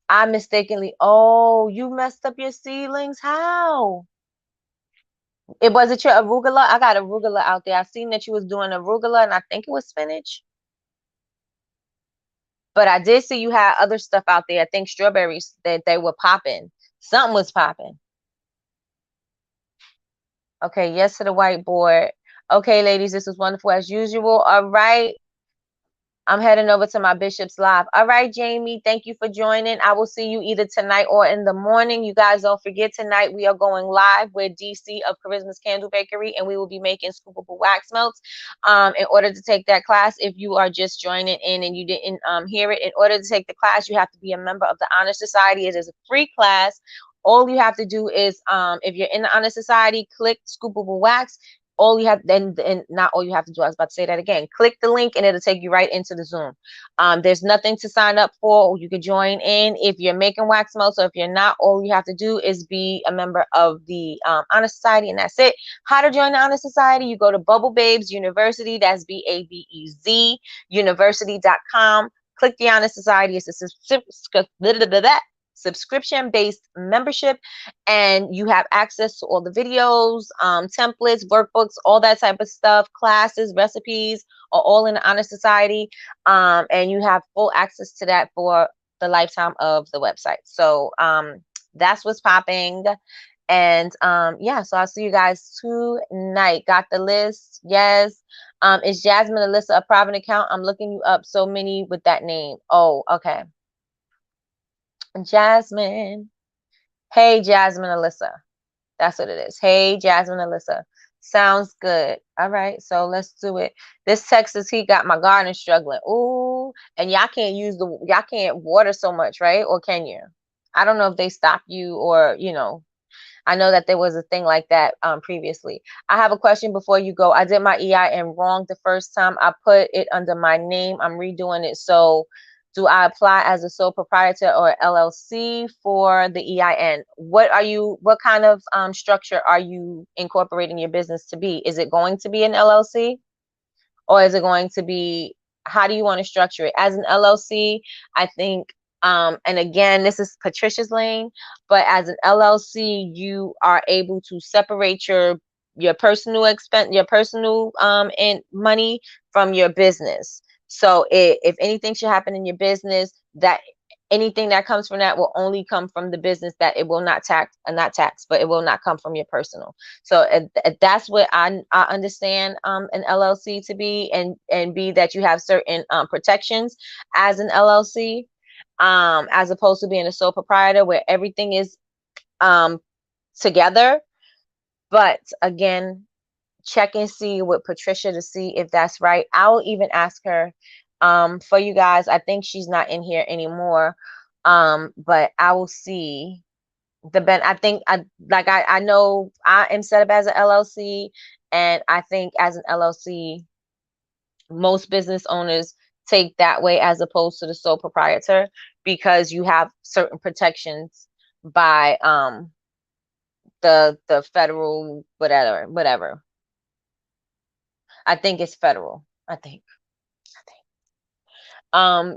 S1: I mistakenly, oh, you messed up your seedlings? How? Was it your arugula? I got arugula out there. I seen that you was doing arugula, and I think it was spinach. But I did see you had other stuff out there. I think strawberries, that they were popping. Something was popping. Okay, yes to the whiteboard. Okay, ladies, this was wonderful as usual. All right. I'm heading over to my Bishop's Live. All right, Jamie, thank you for joining. I will see you either tonight or in the morning. You guys don't forget, tonight we are going live with DC of Charisma's Candle Bakery, and we will be making scoopable wax melts. In order to take that class, if you are just joining in and you didn't hear it, in order to take the class, you have to be a member of the Honor Society. It is a free class. All you have to do is, if you're in the Honor Society, click scoopable wax. All you have then, and not all you have to do, I was about to say that again, click the link and it'll take you right into the Zoom. There's nothing to sign up for. You can join in if you're making wax melts, or if you're not, all you have to do is be a member of the Honor Society, and that's it. How to join the Honor Society? You go to Bubble Babes University, that's BABEZ university.com. Click the Honor Society. It's a subscription-based membership, and you have access to all the videos, templates, workbooks, all that type of stuff. Classes, recipes are all in the Honor Society, and you have full access to that for the lifetime of the website. So that's what's popping. And yeah, so I'll see you guys tonight. Got the list? Yes. Is Jasmine Alyssa a private account? I'm looking you up. So many with that name. Oh, okay. Jasmine. Hey, Jasmine Alyssa. That's what it is. Hey, Jasmine Alyssa. Sounds good. All right, so let's do it. This Texas heat got my garden struggling. Ooh, and y'all can't water so much, right? Or can you? I don't know if they stop you, or I know that there was a thing like that previously. I have a question before you go. I did my EIN wrong the first time. I put it under my name. I'm redoing it. So do I apply as a sole proprietor or LLC for the EIN? What kind of structure are you incorporating your business to be? Is it going to be an LLC, or is it going to be, how do you want to structure it? As an LLC, I think And again, this is Patricia's lane, but as an LLC, you are able to separate your personal expense, your personal and money from your business. So if anything should happen in your business, that anything that comes from that will only come from the business, that it will not tax, but it will not come from your personal. So that's what I understand an LLC to be, and B, that you have certain protections as an LLC, as opposed to being a sole proprietor where everything is together. But again, check and see with Patricia to see if that's right. I'll even ask her for you guys. I think she's not in here anymore. But I will see I think I know I am set up as an LLC, and I think as an LLC, most business owners take that way as opposed to the sole proprietor, because you have certain protections by the federal whatever. I think it's federal. I think.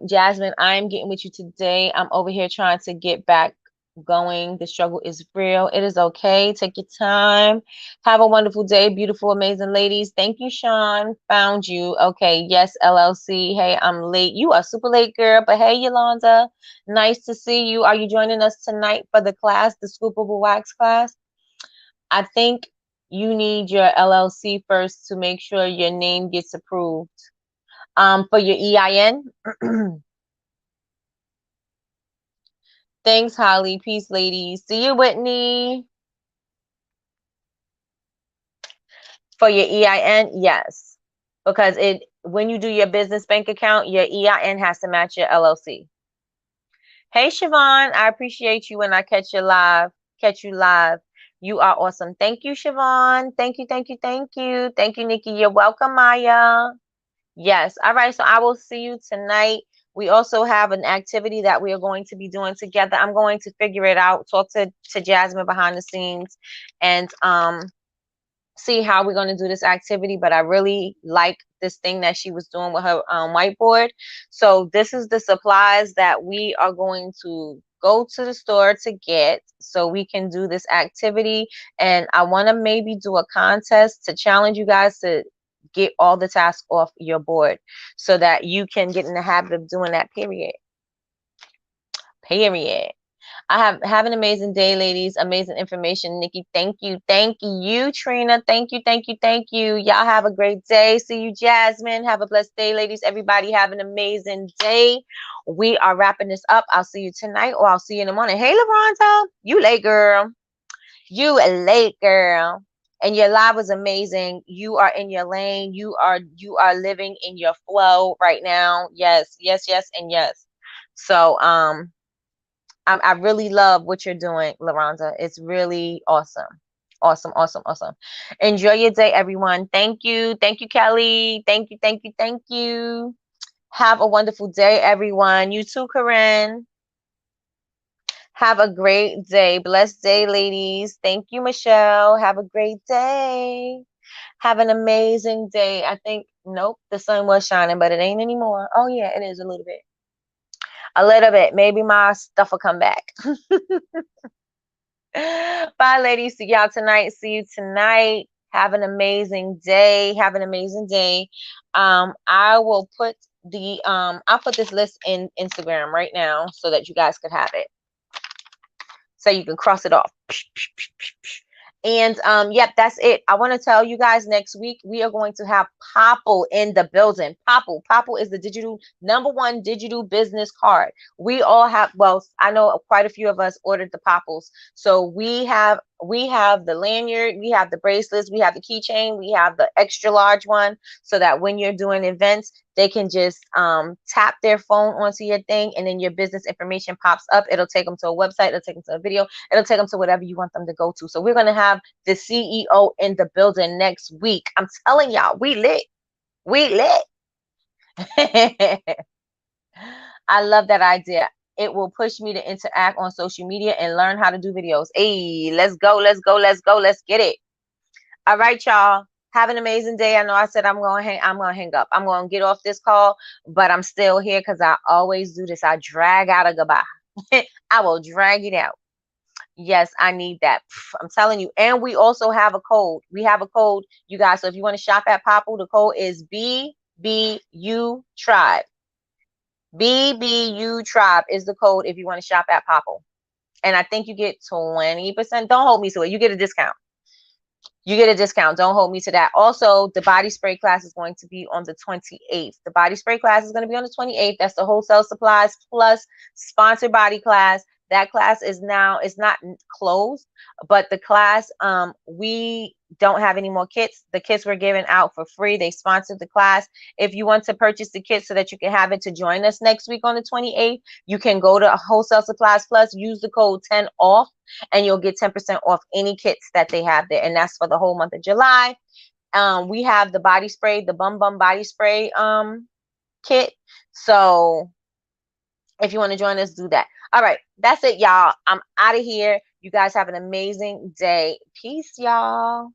S1: Jasmine, I'm getting with you today. I'm over here trying to get back going. The struggle is real. It is okay. Take your time. Have a wonderful day, beautiful, amazing ladies. Thank you, Sean. Found you. Okay. Yes, LLC. Hey, I'm late. You are super late, girl. But hey, Yolanda, nice to see you. Are you joining us tonight for the class, the Scoopable Wax class? I think you need your LLC first to make sure your name gets approved. For your EIN. Thanks, Holly. Peace, ladies. See you, Whitney. For your EIN, yes. Because when you do your business bank account, your EIN has to match your LLC. Hey, Siobhan, I appreciate you when I catch you live. You are awesome. Thank you, Siobhan. Thank you, thank you, thank you. Thank you, Nikki. You're welcome, Maya. Yes. All right. So I will see you tonight. We also have an activity that we are going to be doing together. I'm going to figure it out, talk to Jasmine behind the scenes, and see how we're going to do this activity. But I really like this thing that she was doing with her whiteboard. So this is the supplies that we are going to go to the store to get so we can do this activity. And I want to maybe do a contest to challenge you guys to get all the tasks off your board so that you can get in the habit of doing that, period. Have an amazing day, ladies. Amazing information, Nikki. Thank you. Thank you, Trina. Thank you. Thank you. Thank you. Y'all have a great day. See you, Jasmine. Have a blessed day, ladies. Everybody have an amazing day. We are wrapping this up. I'll see you tonight, or I'll see you in the morning. Hey, LaRonta. You late, girl. You late, girl. And your live was amazing. You are in your lane. You are living in your flow right now. Yes, yes, yes, and yes. So I really love what you're doing, LaRonda. It's really awesome. Awesome, awesome, awesome. Enjoy your day, everyone. Thank you. Thank you, Kelly. Thank you, thank you, thank you. Have a wonderful day, everyone. You too, Corinne. Have a great day. Blessed day, ladies. Thank you, Michelle. Have a great day. Have an amazing day. I think, nope, the sun was shining, but it ain't anymore. Oh, yeah, it is a little bit. A little bit. Maybe my stuff will come back. Bye, ladies. See y'all tonight. See you tonight. Have an amazing day. Have an amazing day. I will put I'll put this list in Instagram right now so that you guys could have it. So you can cross it off. And yep, that's it. I want to tell you guys, next week we are going to have Popple in the building. Popple is the #1 digital business card. We all have, well, I know quite a few of us ordered the Popples. So we have the lanyard, we have the bracelets, we have the keychain, we have the extra large one, so that when you're doing events, they can just tap their phone onto your thing, and then your business information pops up. It'll take them to a website, it'll take them to a video, it'll take them to whatever you want them to go to. So we're going to have the CEO in the building next week. I'm telling y'all, we lit. I love that idea. It will push me to interact on social media and learn how to do videos. Hey, let's go. Let's get it. All right, y'all. Have an amazing day. I know I said I'm gonna hang up. I'm gonna get off this call, but I'm still here because I always do this. I drag out a goodbye. I will drag it out. Yes, I need that. I'm telling you. And we also have a code. We have a code, you guys. So if you want to shop at Popple, the code is BBU Tribe. BBU Tribe is the code if you want to shop at Popple. And I think you get 20%. Don't hold me to it. You get a discount. You get a discount. Don't hold me to that. Also, the body spray class is going to be on the 28th. The body spray class is going to be on the 28th. That's the wholesale supplies plus sponsored body class. That class is now, it's not closed, but the class, we don't have any more kits. The kits were given out for free. They sponsored the class. If you want to purchase the kit so that you can have it to join us next week on the 28th, you can go to Wholesale Supplies Plus, use the code 10 off, and you'll get 10% off any kits that they have there. And that's for the whole month of July. We have the body spray, the Bum Bum body spray kit. So if you want to join us, do that. All right, that's it, y'all. I'm out of here. You guys have an amazing day. Peace, y'all.